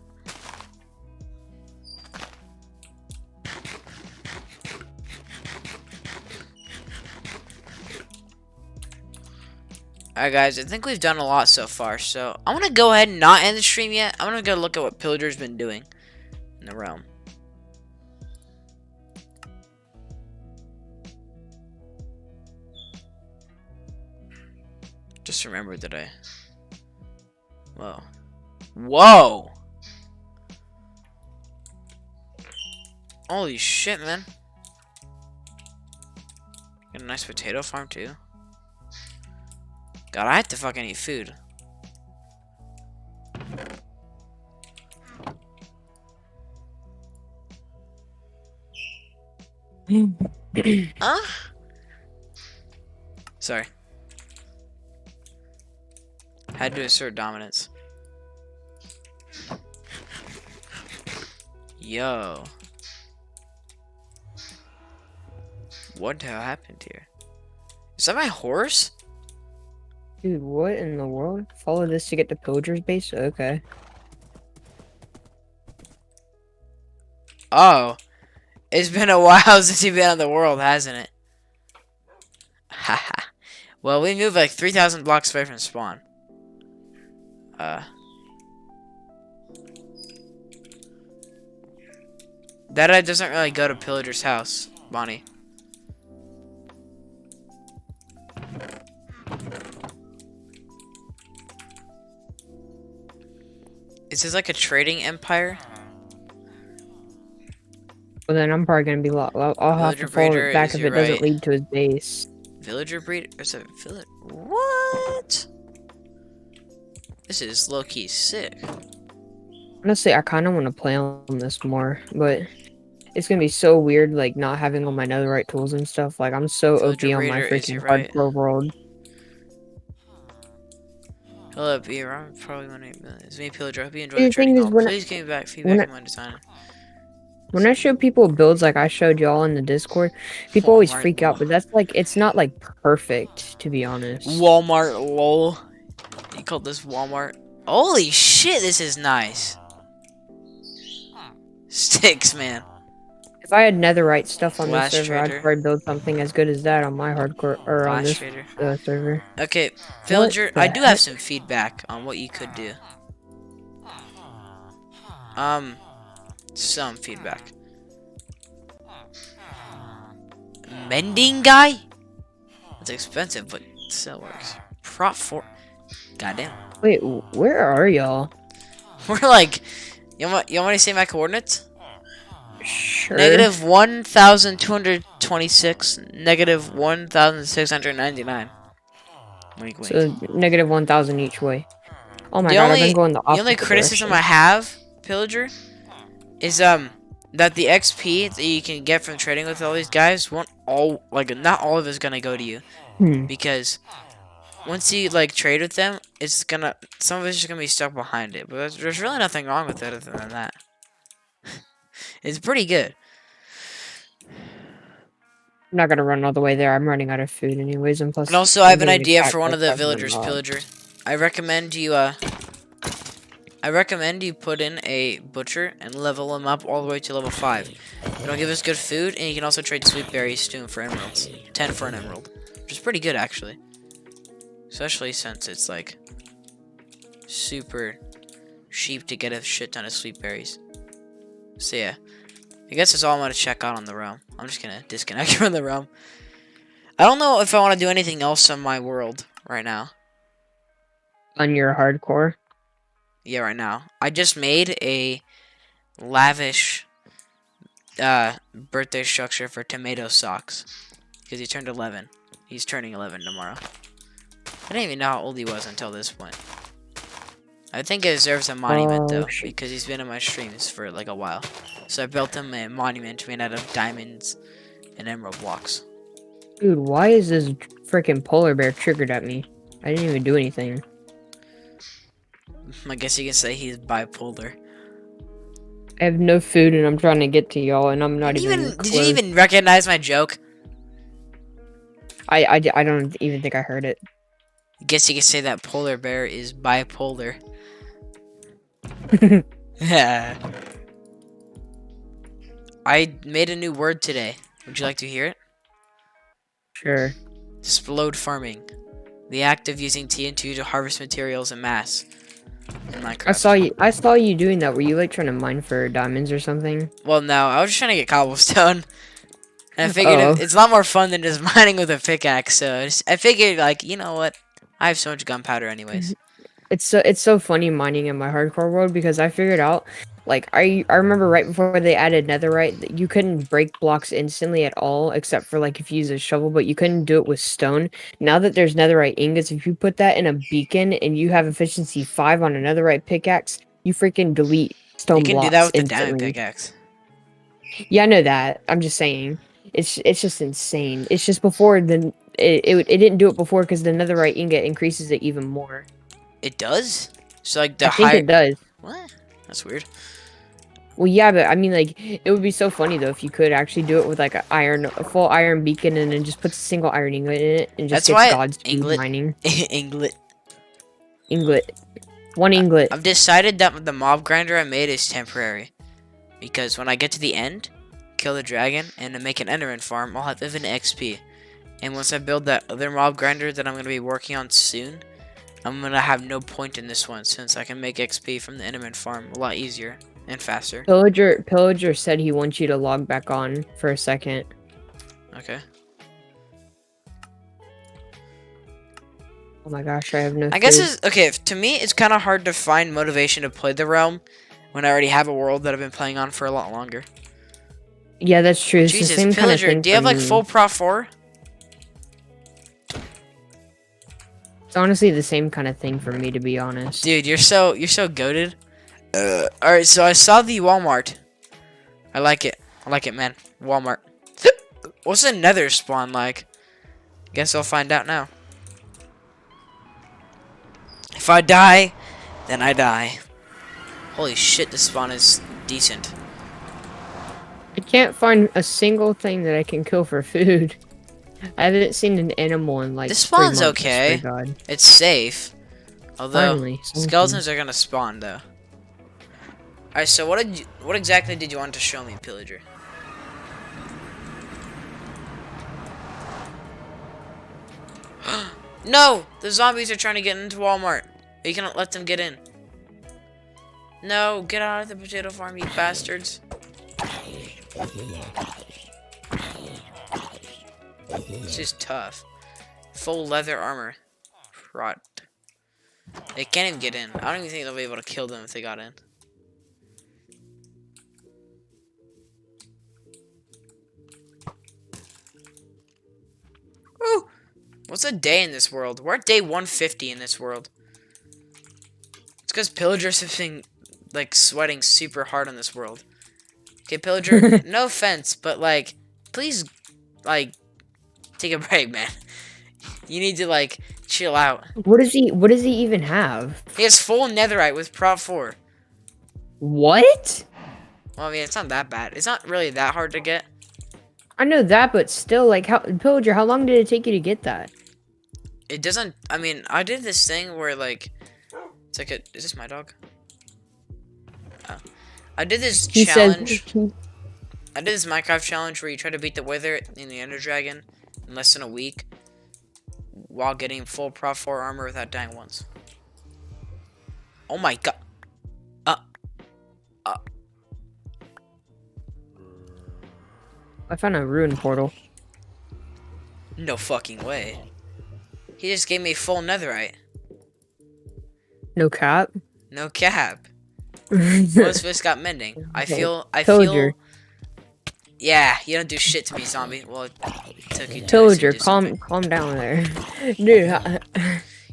Alright guys, I think we've done a lot so far, so I'm gonna go ahead and not end the stream yet. I'm gonna go look at what Pillager's been doing in the realm. Just remembered that whoa. Whoa. Holy shit, man. Got a nice potato farm, too. God, I have to fucking eat food. Huh? Sorry. Had to assert dominance. Yo. What the hell happened here? Is that my horse? Dude, what in the world? Follow this to get to Pillager's base? Okay. Oh. It's been a while since you've been on the world, hasn't it? Haha. Well, we moved like 3,000 blocks away from spawn. That doesn't really go to Pillager's house, Bonnie. Is this like a trading empire? Well, then I'm probably gonna be I'll have Villager to follow breeder it back is if your it doesn't right. lead to his base. Villager breed? Or is it village? What? This is low-key sick. Honestly, I kind of want to play on this more, but it's gonna be so weird, like not having all my netherite tools and stuff. Like I'm so Villager OP on my breeder is freaking your right. hardcore world. Hello, Beer. I'm probably gonna it's me, Pillager. I hope you enjoy The the trading thing is, hall. when I- Please give me back when feedback I- on my design. When I show people builds like I showed y'all in the Discord, people always freak out, but that's like it's not like perfect, to be honest. Walmart, lol. You called this Walmart? Holy shit, this is nice. Sticks, man. If I had netherite stuff on Flash this server, trader. I'd probably build something as good as that on my hardcore or on Flash this trader. server. Okay, Villager, the I do have heck? some feedback on what you could do. Some feedback. Mending guy? It's expensive, but it still works. Prop 4. Goddamn. Wait, where are y'all? We're like, you want me to say my coordinates? Sure. Negative 1,226, negative 1,699. Wink, wink. So negative 1,000 each way. Oh my The god, only- I've been going the opposite The only criticism I direction. have, Pillager, is that the XP that you can get from trading with all these guys won't not all of it's gonna go to you, because once you like trade with them, some of it's just gonna be stuck behind it. But there's really nothing wrong with it other than that. It's pretty good. I'm not gonna run all the way there. I'm running out of food anyways, and plus. And also, I have an I'm getting idea attacked for one by of the 500 villagers, mobs. Pillager. I recommend you put in a butcher and level him up all the way to level 5. It'll give us good food, and you can also trade sweet berries to him for emeralds. 10 for an emerald, which is pretty good actually. Especially since it's like super cheap to get a shit ton of sweet berries. So yeah, I guess that's all I'm gonna check out on the realm. I'm just gonna disconnect from the realm. I don't know if I want to do anything else on my world right now. On your hardcore. Yeah, right now. I just made a lavish birthday structure for Tomato Socks because he turned 11. He's turning 11 tomorrow. I didn't even know how old he was until this point. I think it deserves a monument though, shit. because he's been in my streams for like a while. So I built him a monument made out of diamonds and emerald blocks. Dude, why is this freaking polar bear triggered at me? I didn't even do anything. I guess you can say he's bipolar. I have no food and I'm trying to get to y'all and I'm not even Did you close. even recognize my joke? I don't even think I heard it. I guess you could say that polar bear is bipolar. Yeah. I made a new word today. Would you like to hear it? Sure. Explode farming. The act of using TNT to harvest materials en masse in Minecraft. I saw you doing that. Were you like trying to mine for diamonds or something? Well, no, I was just trying to get cobblestone. And I figured it's a lot more fun than just mining with a pickaxe, so I figured, like, you know what? I have so much gunpowder anyways. It's so funny mining in my hardcore world because I figured out, like, I remember right before they added netherite that you couldn't break blocks instantly at all except for like if you use a shovel, but you couldn't do it with stone. Now that there's netherite ingots, if you put that in a beacon and you have efficiency 5 on a netherite pickaxe, you freaking delete stone You can blocks do that with the instantly. diamond pickaxe. Yeah, I know that. I'm just saying. It's just insane. It's just before it didn't do it before because the netherite ingot increases it even more. It does? So like the I think higher it does. What? That's weird. Well, yeah, but I mean, like, it would be so funny though if you could actually do it with like a full iron beacon, and then just put a single iron ingot in it, and just That's why get God's speed Inglet- mining. Inglet. Inglet, one inglet. I've decided that the mob grinder I made is temporary. Because when I get to the end, kill the dragon, and to make an enderman farm, I'll have infinite XP. And once I build that other mob grinder that I'm going to be working on soon, I'm going to have no point in this one, since I can make XP from the enderman farm a lot easier and faster. Pillager said he wants you to log back on for a second. Okay. Oh my gosh, I have no. I guess food. it's okay. To me, it's kind of hard to find motivation to play the realm when I already have a world that I've been playing on for a lot longer. Yeah, that's true. It's the Jesus, same kind of Pillager, thing do you have for like me. full Pro 4? It's honestly the same kind of thing for me, to be honest. Dude, you're so goated. Alright, so I saw the Walmart. I like it. I like it, man. Walmart. What's the nether spawn like? Guess I'll find out now. If I die, then I die. Holy shit, this spawn is decent. I can't find a single thing that I can kill for food. I haven't seen an animal in like. This 3 spawn's months, I swear okay. to God. It's safe. Although Finally, something. skeletons are gonna spawn though. Alright, so what exactly did you want to show me, Pillager? No! The zombies are trying to get into Walmart. You cannot let them get in. No, get out of the potato farm, you bastards. This is tough. Full leather armor. Rot. They can't even get in. I don't even think they'll be able to kill them if they got in. Woo! What's a day in this world? We're at day 150 in this world. It's because pillagers have been, like, sweating super hard on this world. Okay, pillager, no offense, but, like, please, like, take a break, man. You need to, like, chill out. What does he even have? He has full netherite with Prop 4. What? Well, I mean, it's not that bad. It's not really that hard to get. I know that, but still, like, Pillager, how long did it take you to get that? It doesn't, I mean, I did this thing where, like, it's like is this my dog? Oh. I did this He challenge. said, I did this Minecraft challenge where you try to beat the Wither in the Ender Dragon in less than a week while getting full Prop 4 armor without dying once. Oh my god. I found a ruin portal. No fucking way. He just gave me full netherite. No cap. No cap. Most of this got mending. I feel. Pillager. Yeah, you don't do shit to me, zombie. Well, it took you 2 Pillager, to do something. calm down there. Dude,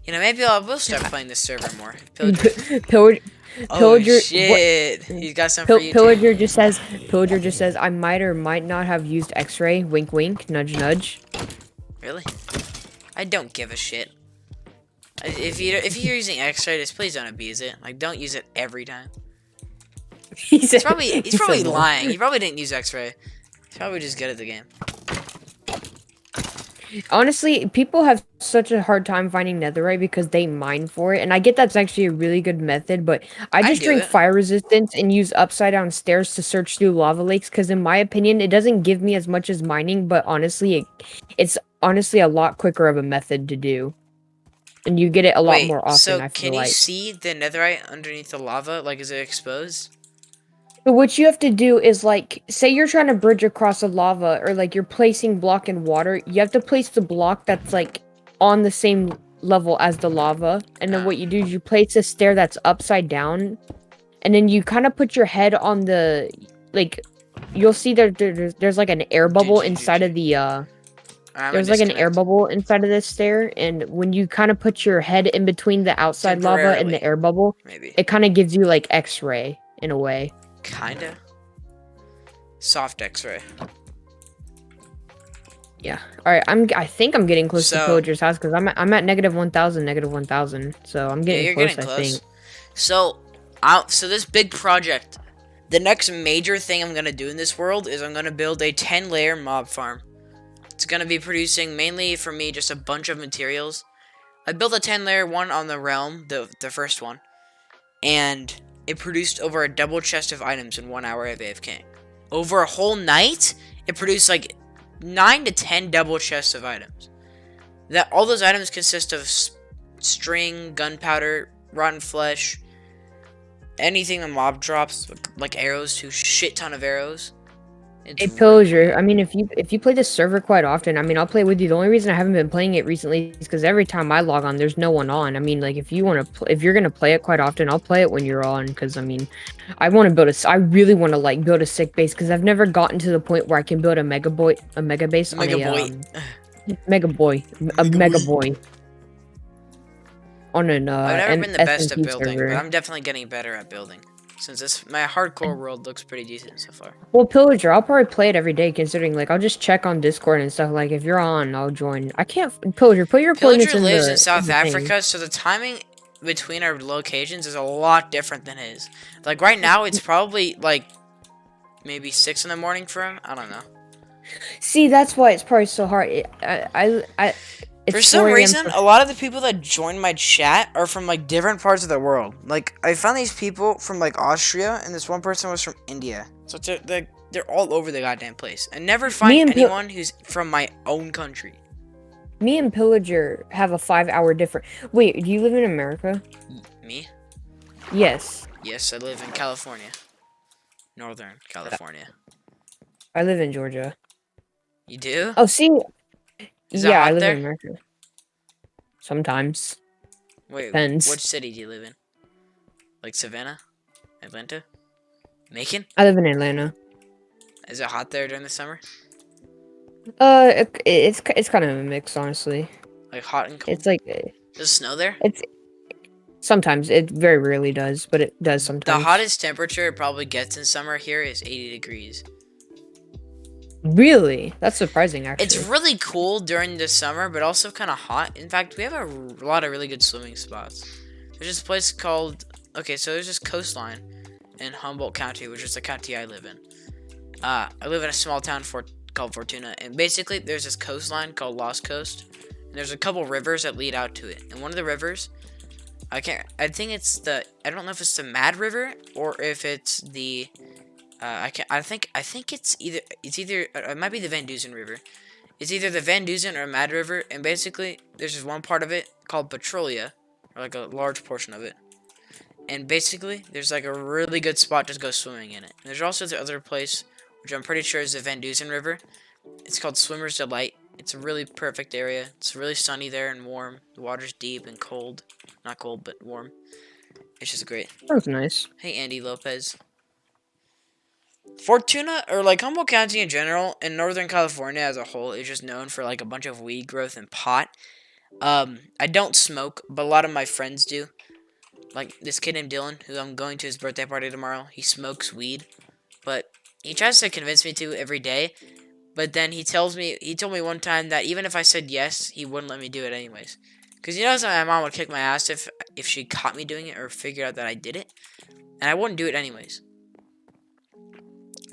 You know, maybe I will start playing this server more. Pillager. Pillager, Oh Pillager, shit! He's got some for you too. Pillager just says, I might or might not have used X-ray. Wink, wink. Nudge, nudge. Really? I don't give a shit. If you're using X-ray, just please don't abuse it. Like, don't use it every time. He's probably lying. He probably didn't use X-ray. He's probably just good at the game. Honestly, people have such a hard time finding netherite because they mine for it, and I get that's actually a really good method, but I just do drink it. fire resistance and use upside down stairs to search through lava lakes because in my opinion, it doesn't give me as much as mining, but honestly, it's honestly a lot quicker of a method to do. And you get it a lot Wait, more often, so I feel can you like. see the netherite underneath the lava? Like, is it exposed? But what you have to do is, like, say you're trying to bridge across a lava, or, like, you're placing block in water, you have to place the block that's, like, on the same level as the lava, and then Ah. what you do is you place a stair that's upside down, and then you kind of put your head on the like. You'll see there's like an air bubble inside of the I'm There's like an air disconnect. bubble inside of this stair, and when you kind of put your head in between the outside lava and Temporarily. the air bubble, Maybe. it kind of gives you like X-ray in a way. Kinda. Soft X-ray. Yeah. All right. I think I'm getting close to So- Pillager's house because I'm at negative 1,000, negative 1,000. So I'm getting you're close. getting I close. think. So, so this big project, the next major thing I'm gonna do in this world is I'm gonna build a 10-layer mob farm. It's gonna be producing mainly for me just a bunch of materials. I built a 10-layer one on the realm, the first one, and it produced over a double chest of items in 1 hour of AFK. Over a whole night, it produced like 9 to 10 double chests of items. That all those items consist of string, gunpowder, rotten flesh, anything the mob drops, like arrows, too, shit ton of arrows. It's Hey really Pillager, good. I mean, if you play this server quite often, I mean, I'll play with you. The only reason I haven't been playing it recently is because every time I log on, there's no one on. I mean, like if you want to, if you're gonna play it quite often, I'll play it when you're on. Because I mean, I want to build I really want to like build a sick base because I've never gotten to the point where I can build a mega base on Mega a mega boy on an I've never an been the best at SMP building, server. but I'm definitely getting better at building. Since my hardcore world looks pretty decent so far. Well, Pillager, I'll probably play it every day, considering like I'll just check on Discord and stuff. Like if you're on, I'll join. I can't Pillager. Put your coordinates Pillager lives the- in South the thing. Africa, so the timing between our locations is a lot different than his. Like right now, it's probably like maybe 6 in the morning for him. I don't know. See, that's why it's probably so hard. It's For some 4 a.m. reason, a lot of the people that join my chat are from like different parts of the world. Like I found these people from like Austria, and this one person was from India. So they're all over the goddamn place. I never find and anyone who's from my own country. Me and Pillager have a 5-hour difference. Wait, do you live in America? Me? Yes, Yes, I live in California, Northern California. I live in Georgia. You do? Oh, see, Is it yeah, I hot live there? in America. Sometimes. Wait, Depends. which city do you live in? Like Savannah? Atlanta? Macon? I live in Atlanta. Is it hot there during the summer? It's kind of a mix, honestly. Like hot and cold? It's like Does it snow there? sometimes it very rarely does, but it does The sometimes. hottest temperature it probably gets in summer here is 80 degrees. Really? That's surprising, actually. It's really cool during the summer, but also kind of hot. In fact, we have a lot of really good swimming spots. There's this place called... Okay, so there's this coastline in Humboldt County, which is the county I live in. I live in a small town called Fortuna, and basically there's this coastline called Lost Coast, and there's a couple rivers that lead out to it. And one of the rivers, I think it's the... I don't know if it's the Mad River, or if it's the... I think it's either it might be the Van Dusen River. It's either the Van Dusen or Mad River, and basically there's just one part of it called Petrolia, or like a large portion of it. And basically there's like a really good spot to go swimming in it. And there's also the other place, which I'm pretty sure is the Van Dusen River. It's called Swimmer's Delight. It's a really perfect area. It's really sunny there and warm. The water's deep and cold. Not cold, but warm. It's just great. That was nice. Hey, Andy Lopez. Fortuna, or like Humboldt County in general, and Northern California as a whole, is just known for like a bunch of weed growth and pot. I don't smoke, but a lot of my friends do. Like this kid named Dylan, who I'm going to his birthday party tomorrow. He smokes weed, but he tries to convince me to every day. But then he told me one time that even if I said yes, he wouldn't let me do it anyways. Cause he knows that my mom would kick my ass if she caught me doing it or figured out that I did it, and I wouldn't do it anyways.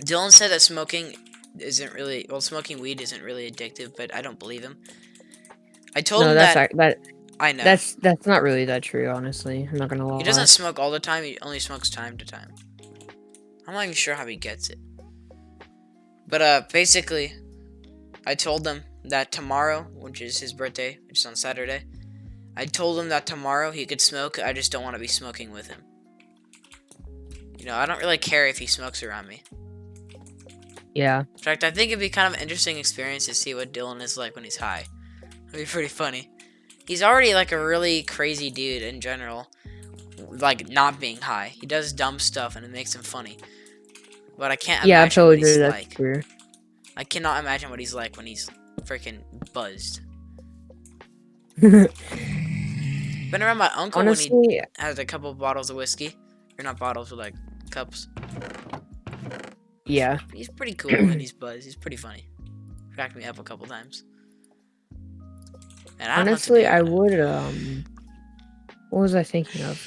Dylan said that smoking weed isn't really addictive, but I don't believe him. I told No, him that's that I know. that's not really that true, honestly. I'm not gonna lie. He doesn't smoke all the time, he only smokes time to time. I'm not even sure how he gets it. But basically, I told him that tomorrow, which is his birthday, which is on Saturday, I told him that tomorrow he could smoke, I just don't want to be smoking with him. You know, I don't really care if he smokes around me. Yeah. In fact, I think it'd be kind of an interesting experience to see what Dylan is like when he's high. It'd be pretty funny. He's already like a really crazy dude in general. Like not being high. He does dumb stuff and it makes him funny. But I can't Yeah, imagine what he's Pillager, that's like. true. I cannot imagine what he's like when he's freaking buzzed. Been around my uncle when he Honestly, has a couple bottles of whiskey. Or not bottles, but like cups. yeah. He's pretty cool when he's buzzed. He's pretty funny. Cracked me up a couple times. And I don't know what to Honestly, do I about it. would, what was I thinking of?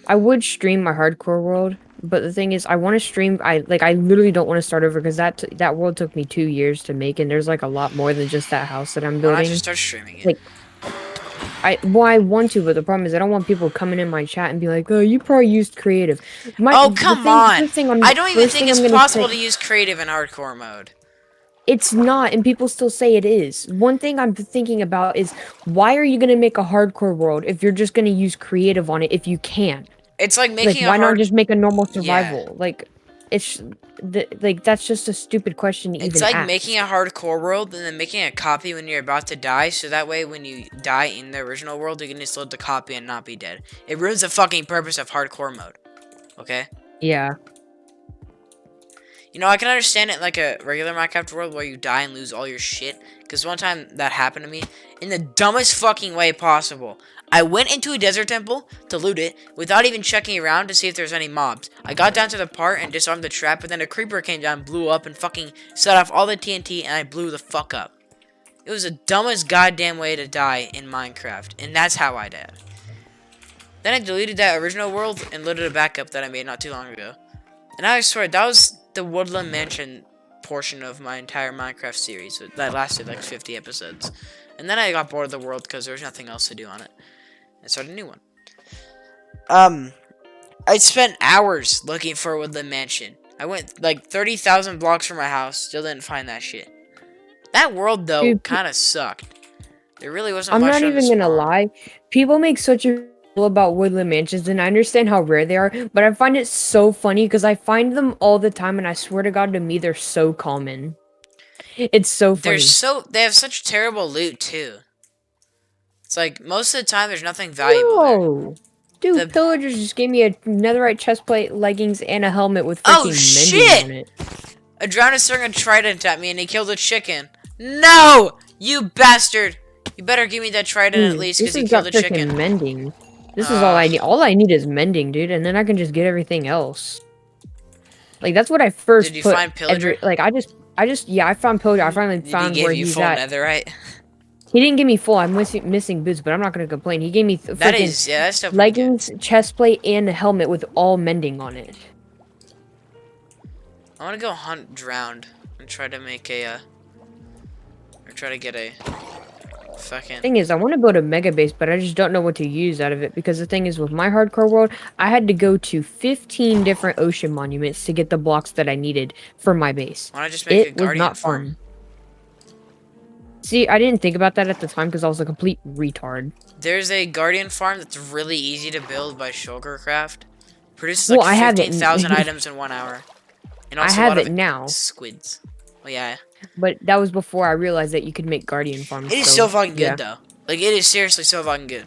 I would stream my hardcore world, but the thing is, I want to stream, I literally don't want to start over because that world took me 2 years to make, and there's like a lot more than just that house that I'm Why not building. just start streaming it? Like, I want to, but the problem is I don't want people coming in my chat and be like, oh, you probably used creative. Oh, come on! first thing I'm- I don't even first think thing it's I'm gonna possible say- to use creative in hardcore mode. It's not, and people still say it is. One thing I'm thinking about is, why are you going to make a hardcore world if you're just going to use creative on it if you can? It's like Like, making why a not hard. just make a normal Yeah. survival? Like, it's, like, that's just a stupid question to It's even like ask. making a hardcore world and then making a copy when you're about to die, so that way when you die in the original world, you can just load the copy and not be dead. It ruins the fucking purpose of hardcore mode. Okay? Yeah. You know, I can understand it like a regular Minecraft world where you die and lose all your shit. Because one time that happened to me in the dumbest fucking way possible. I went into a desert temple to loot it without even checking around to see if there's any mobs. I got down to the part and disarmed the trap, but then a creeper came down, blew up, and fucking set off all the TNT, and I blew the fuck up. It was the dumbest goddamn way to die in Minecraft, and that's how I died. Then I deleted that original world and loaded a backup that I made not too long ago. And I swear, that was the Woodland Mansion portion of my entire Minecraft series. That lasted like 50 episodes. And then I got bored of the world because there was nothing else to do on it. And started a new one. I spent hours looking for Woodland Mansion. I went like 30,000 blocks from my house, still didn't find that shit. That world, though, Dude, kind of sucked. There really wasn't I'm much not on the even gonna spawn. lie. People make such a deal about woodland mansions, and I understand how rare they are, but I find it so funny because I find them all the time, and I swear to God, to me, they're so common. It's so funny. They have such terrible loot, too. It's like, most of the time, there's nothing valuable there. No. Dude, The- pillagers just gave me a netherite chestplate, leggings, and a helmet with Oh, freaking mending shit! on it. A drowned is throwing a trident at me and he killed a chicken. No! You bastard! You better give me that trident at Dude, least this because he has killed got a freaking chicken. mending. This is all I Ugh. need. All I need is mending, dude, and then I can just get everything else. Like, that's what I first Did you put. find Pillager? Yeah, I found Pillager. I finally Did found he where give you he's full at. netherite? He didn't give me full. I'm missing boots, but I'm not gonna complain. He gave me That freaking is, yeah, that's still pretty good. leggings, chestplate, and a helmet with all mending on it. I want to go hunt drowned and try to make a, or try to get a fucking... Thing is, I want to build a mega base, but I just don't know what to use out of it because the thing is, with my hardcore world, I had to go to 15 different ocean monuments to get the blocks that I needed for my base. Why not just make a It was guardian not farm? fun. See, I didn't think about that at the time because I was a complete retard. There's a guardian farm that's really easy to build by Sugarcraft. Produces Well, like I have it 15,000 items in 1 hour. And I also a have lot it of now, squids. Well, yeah. but that was before I realized that you could make guardian farms. It is so fucking good, yeah. though. Like, it is seriously so fucking good.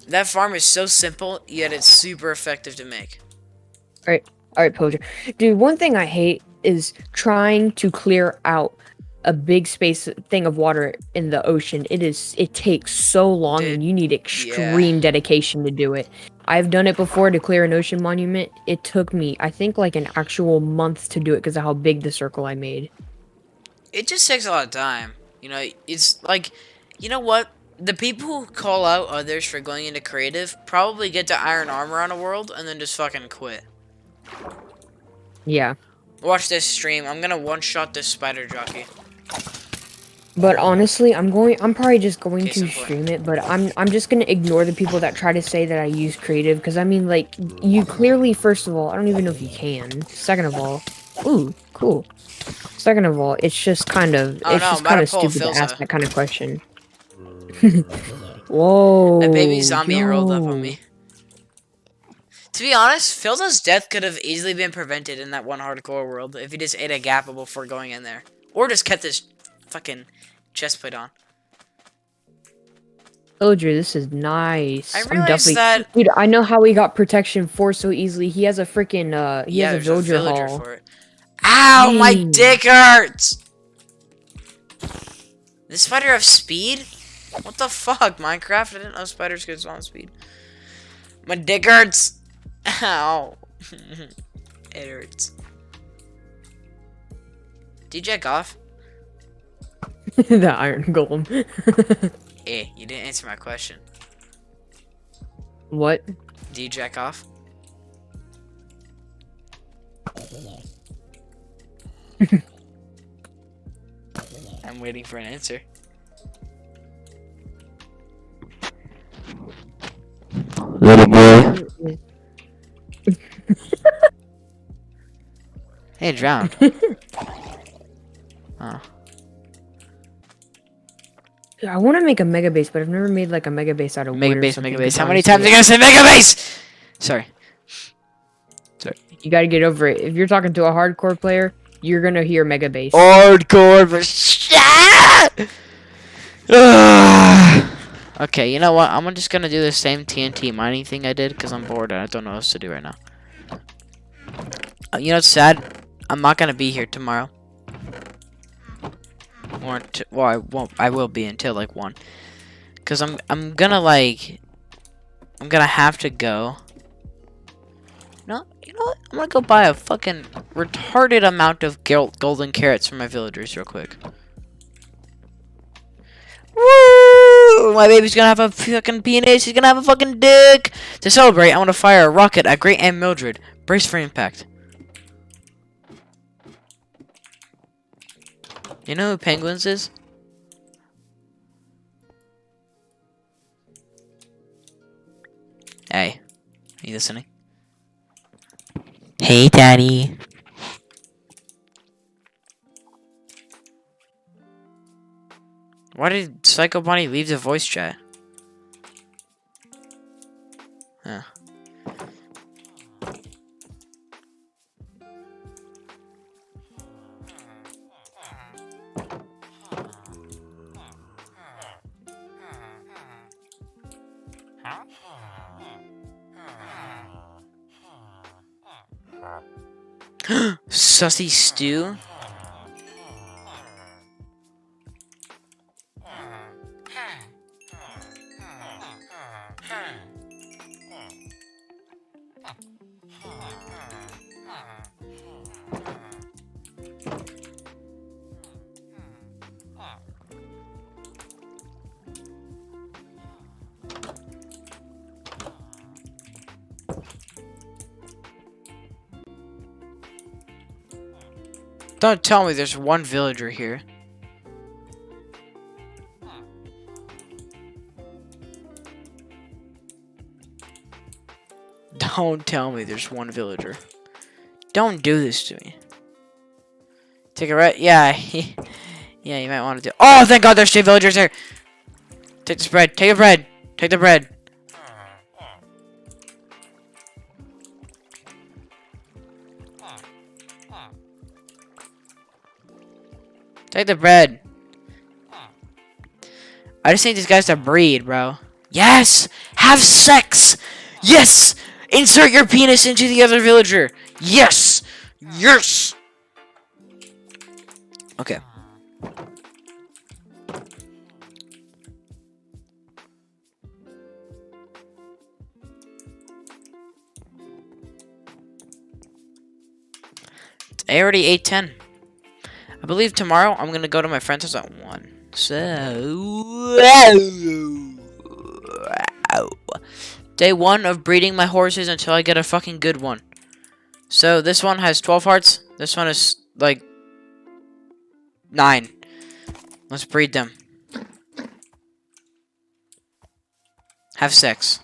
That farm is so simple, yet it's super effective to make. All right, Pillager. Dude, one thing I hate is trying to clear out a big space thing of water in the ocean. It takes so long, Dude, and you need extreme dedication to do it. I've done it before to clear an ocean monument. It took me, I think, like an actual month to do it because of how big the circle I made. It just takes a lot of time. You know, it's like, you know what? The people who call out others for going into creative probably get to iron armor on a world and then just fucking quit. Yeah. Watch this stream. I'm gonna one-shot this spider jockey. But honestly, I'm probably just going Case to in point. stream it, but I'm just gonna ignore the people that try to say that I use creative, because I mean, like, you clearly, first of all, I don't even know if you can. Second of all, ooh, cool. Second of all, it's just kind of, Oh, it's no, just I'm about kind to of pull a stupid to ask Philza. that kind of question. Whoa. A baby zombie rolled up yo. on me. To be honest, Philza's death could have easily been prevented in that one hardcore world if he just ate a gapple before going in there. Or just kept his fucking chestplate on. Villager, this is nice. I I'm realized definitely, that. dude. I know how he got protection 4 so easily. He has a freaking he Yeah, has a there's a villager villager hall. for it. Ow, my Dang. dick hurts! This spider have speed? What the fuck, Minecraft? I didn't know spiders could spawn speed. My dick hurts! Ow. It hurts. Did you jack off? The iron golem. Eh, you didn't answer my question. What? Do you jack off? I'm waiting for an answer. Little boy. Hey, drown. Oh. I want to make a mega base, but I've never made like a mega base out of Mega wood or base, something, mega base. 'cause How many honestly, times are you gonna say mega base? Sorry. you gotta get over it. If you're talking to a hardcore player, you're gonna hear mega base. Hardcore, but okay, you know what? I'm just gonna do the same TNT mining thing I did because I'm bored and I don't know what else to do right now. You know what's sad? I'm not gonna be here tomorrow. Or well, I won't. I will be until like 1. Cause I'm gonna have to go. No, you know what? I'm gonna go buy a fucking retarded amount of golden carrots for my villagers real quick. Woo! My baby's gonna have a fucking penis. He's gonna have a fucking dick. To celebrate, I want to fire a rocket at Great and Mildred. Brace for impact. You know who Penguins is? Hey, are you listening? Hey, Daddy. Why did Psycho Bonnie leave the voice chat? Huh. Sussy stew? Don't tell me there's one villager here. Don't tell me there's one villager. Don't do this to me. Take a right. Yeah. Yeah, you might want to do. Oh, thank God there's 2 villagers here. Take this bread. Take the bread. Take the bread. Take the bread. I just need these guys to breed, bro. Yes! Have sex! Yes! Insert your penis into the other villager. Yes! Yes! Okay. It's already 8:10. I believe tomorrow I'm gonna go to my friend's house at 1. So day 1 of breeding my horses until I get a fucking good one. So this one has 12 hearts. This one is like 9. Let's breed them. Have sex.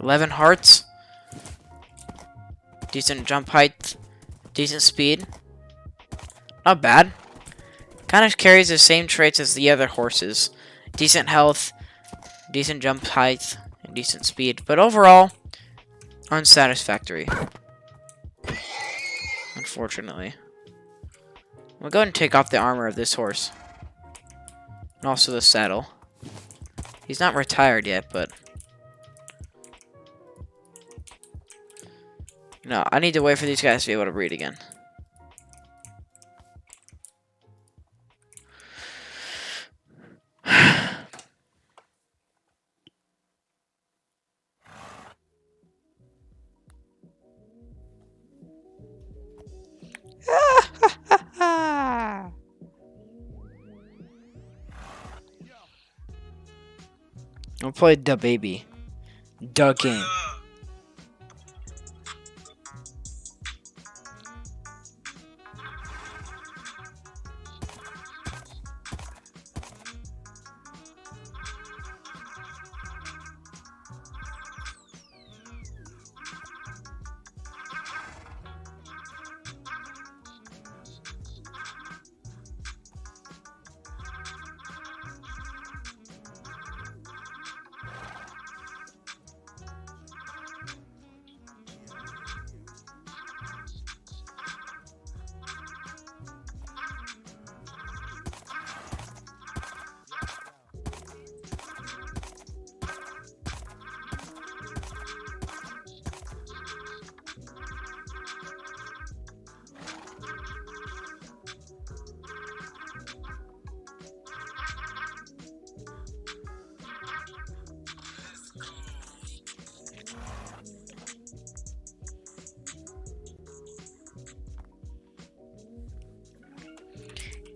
$11 hearts. Decent jump height. Decent speed. Not bad. Kind of carries the same traits as the other horses. Decent health, decent jump height, and decent speed. But overall, unsatisfactory. Unfortunately. We'll go ahead and take off the armor of this horse. And also the saddle. He's not retired yet, but... No, I need to wait for these guys to be able to breed again. I'll play Da Baby. Da Game.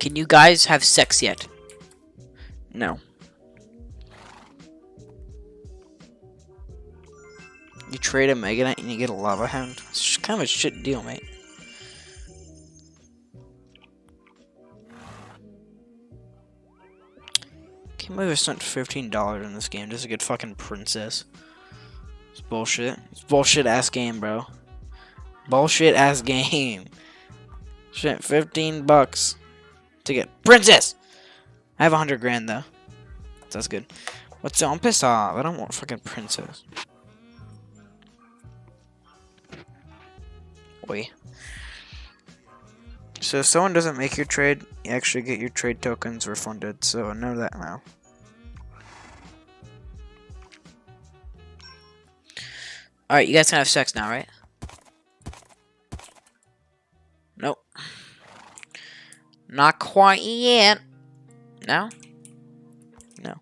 Can you guys have sex yet? No. You trade a Mega Knight and you get a Lava Hound? It's just kind of a shit deal, mate. Can't believe I spent $15 in this game just to get fucking Princess. It's bullshit. It's bullshit ass game, bro. Bullshit ass game. Spent $15 to get Princess. I have 100 grand though. That's good. What's up? I'm pissed off. I don't want fucking Princess. Oi. So if someone doesn't make your trade, you actually get your trade tokens refunded. So know that now. Alright, you guys can have sex now, right? Nope. Not quite yet. No? No.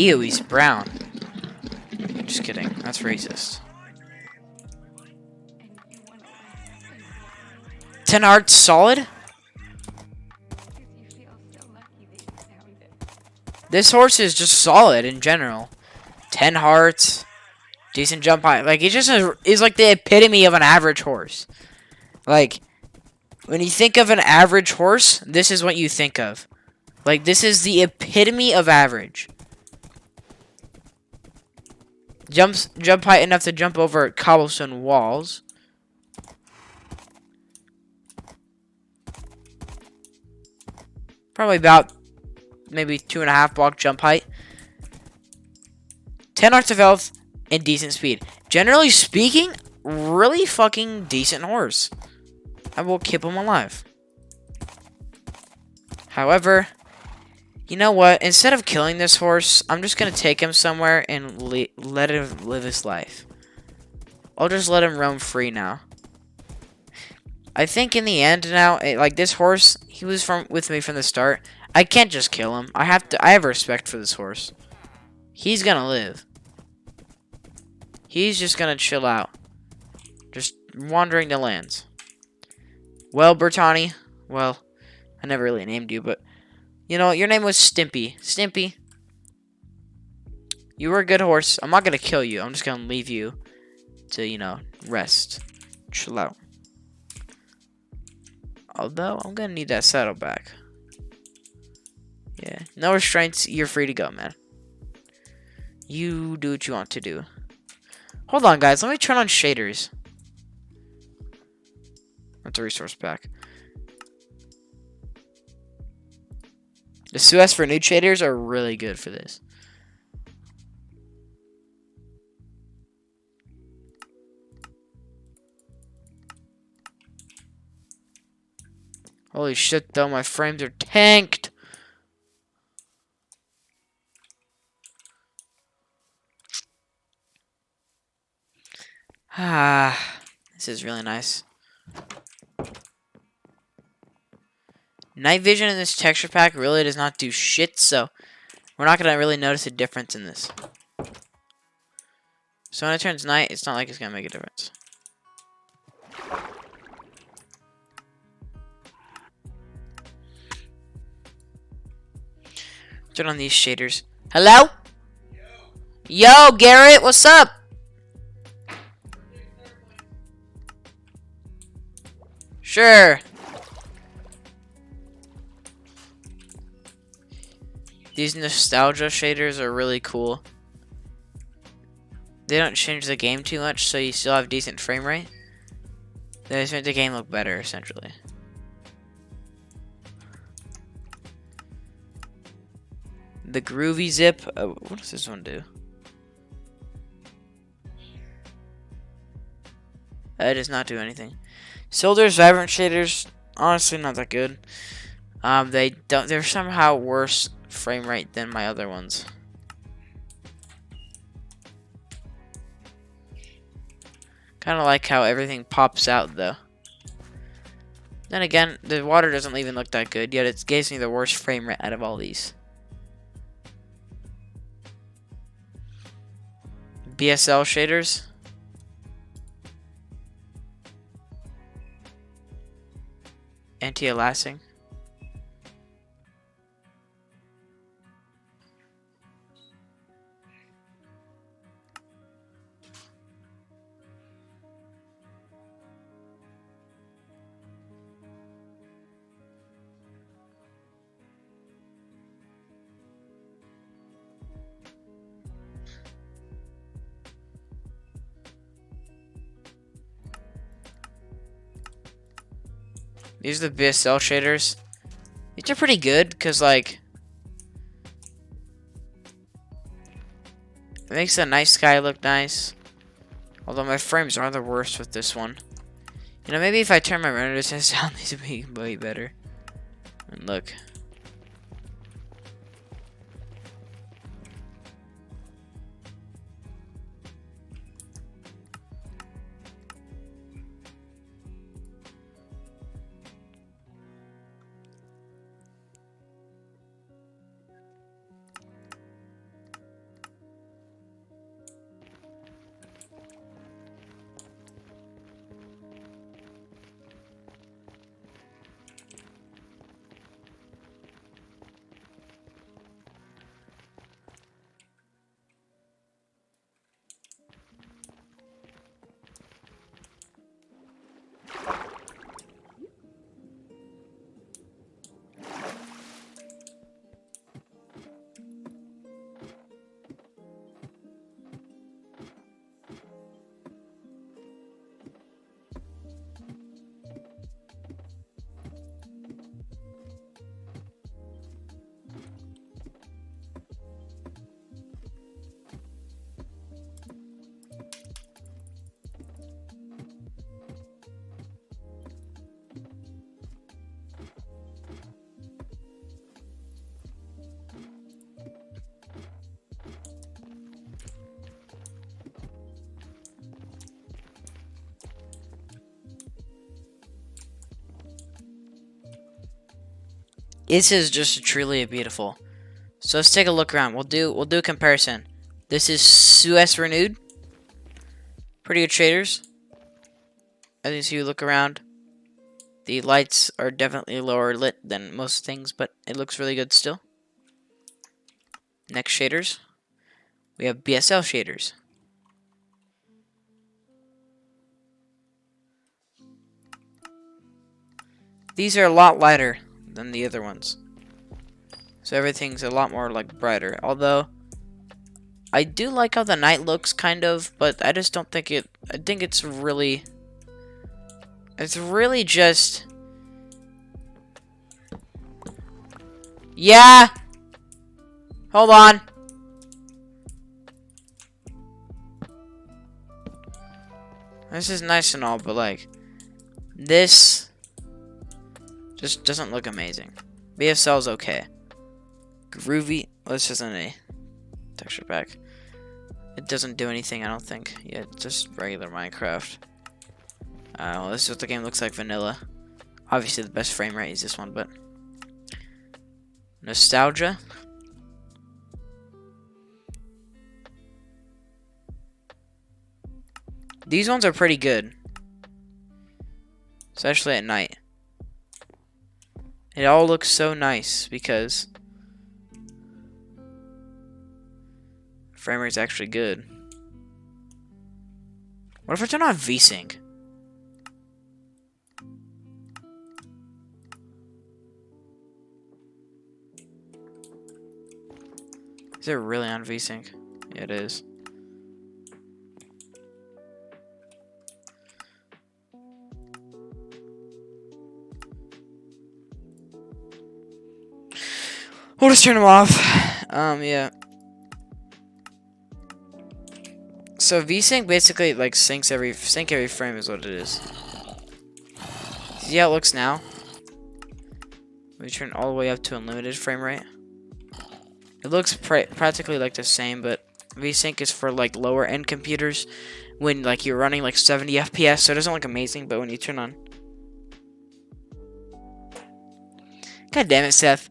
Ew, he's brown. Just kidding. That's racist. 10 hearts solid? You feel so lucky that you found it. This horse is just solid in general. 10 hearts, decent jump height. Like, it just is like the epitome of an average horse. Like, when you think of an average horse, this is what you think of. Like, this is the epitome of average. Jump height enough to jump over cobblestone walls. Probably about maybe 2.5 block jump height. 10 hearts of health and decent speed. Generally speaking, really fucking decent horse. I will keep him alive. However, you know what? Instead of killing this horse, I'm just going to take him somewhere and let him live his life. I'll just let him roam free now. I think in the end now, like this horse, he was with me from the start. I can't just kill him. I have respect for this horse. He's going to live. He's just going to chill out. Just wandering the lands. Well, Bertani, well, I never really named you, but you know, your name was Stimpy. Stimpy, you were a good horse. I'm not going to kill you. I'm just going to leave you to, you know, rest. Chill out. Although, I'm going to need that saddle back. Yeah. No restraints. You're free to go, man. You do what you want to do. Hold on, guys. Let me turn on shaders. That's a resource pack. The Suez for nude shaders are really good for this. Holy shit, though. My frames are tanked. Ah, this is really nice. Night vision in this texture pack really does not do shit, so we're not going to really notice a difference in this. So when it turns night, it's not like it's going to make a difference. Turn on these shaders. Hello? Yo, Garrett, what's up? Sure. These nostalgia shaders are really cool. They don't change the game too much, so you still have decent frame rate. They just make the game look better, essentially. The Groovy Zip. What does this one do? It does not do anything. Silder's Vibrant shaders, honestly, not that good. They're somehow worse frame rate than my other ones. Kind of like how everything pops out, though. Then again, the water doesn't even look that good, yet it gives me the worst frame rate out of all these. BSL shaders. Anti-aliasing. These are the BSL shaders. These are pretty good because, like, it makes the night sky look nice. Although my frames are the worst with this one. You know, maybe if I turn my render distance down, these would be way better. And look. This is just truly beautiful. So let's take a look around. We'll do a comparison. This is Suez Renewed. Pretty good shaders. As you look around, the lights are definitely lower lit than most things, but it looks really good still. Next shaders, we have BSL shaders. These are a lot lighter than the other ones, so everything's a lot more like brighter. Although I do like how the night looks, kind of, but I just don't think it. I think it's really just. Yeah. Hold on. This is nice and all, but like this just doesn't look amazing. BSL's okay. Groovy. Well, this isn't a texture pack. It doesn't do anything, I don't think. Yeah, just regular Minecraft. Well, this is what the game looks like vanilla. Obviously, the best frame rate is this one, but Nostalgia. These ones are pretty good, especially at night. It all looks so nice because frame rate's actually good. What if I turn on VSync? Is it really on VSync? Yeah, it is. We'll just turn them off. Yeah. So VSync basically like sync every frame is what it is. See how it looks now? We turn all the way up to unlimited frame rate. It looks practically like the same, but VSync is for like lower end computers when like you're running like 70 FPS, so it doesn't look amazing, but when you turn on. God damn it, Seth.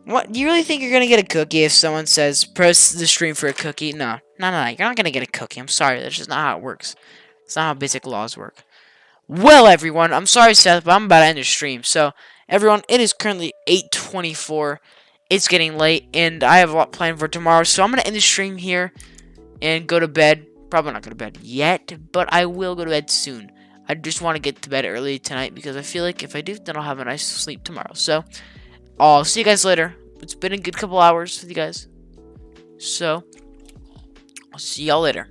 What, do you really think you're gonna get a cookie if someone says press the stream for a cookie? No, you're not gonna get a cookie. I'm sorry, that's just not how it works. It's not how basic laws work. Well, everyone, I'm sorry, Seth, but I'm about to end the stream. So, everyone, it is currently 8:24. It's getting late, and I have a lot planned for tomorrow. So I'm gonna end the stream here and go to bed. Probably not go to bed yet, but I will go to bed soon. I just want to get to bed early tonight because I feel like if I do, then I'll have a nice sleep tomorrow. So. I'll see you guys later. It's been a good couple hours with you guys. So, I'll see y'all later.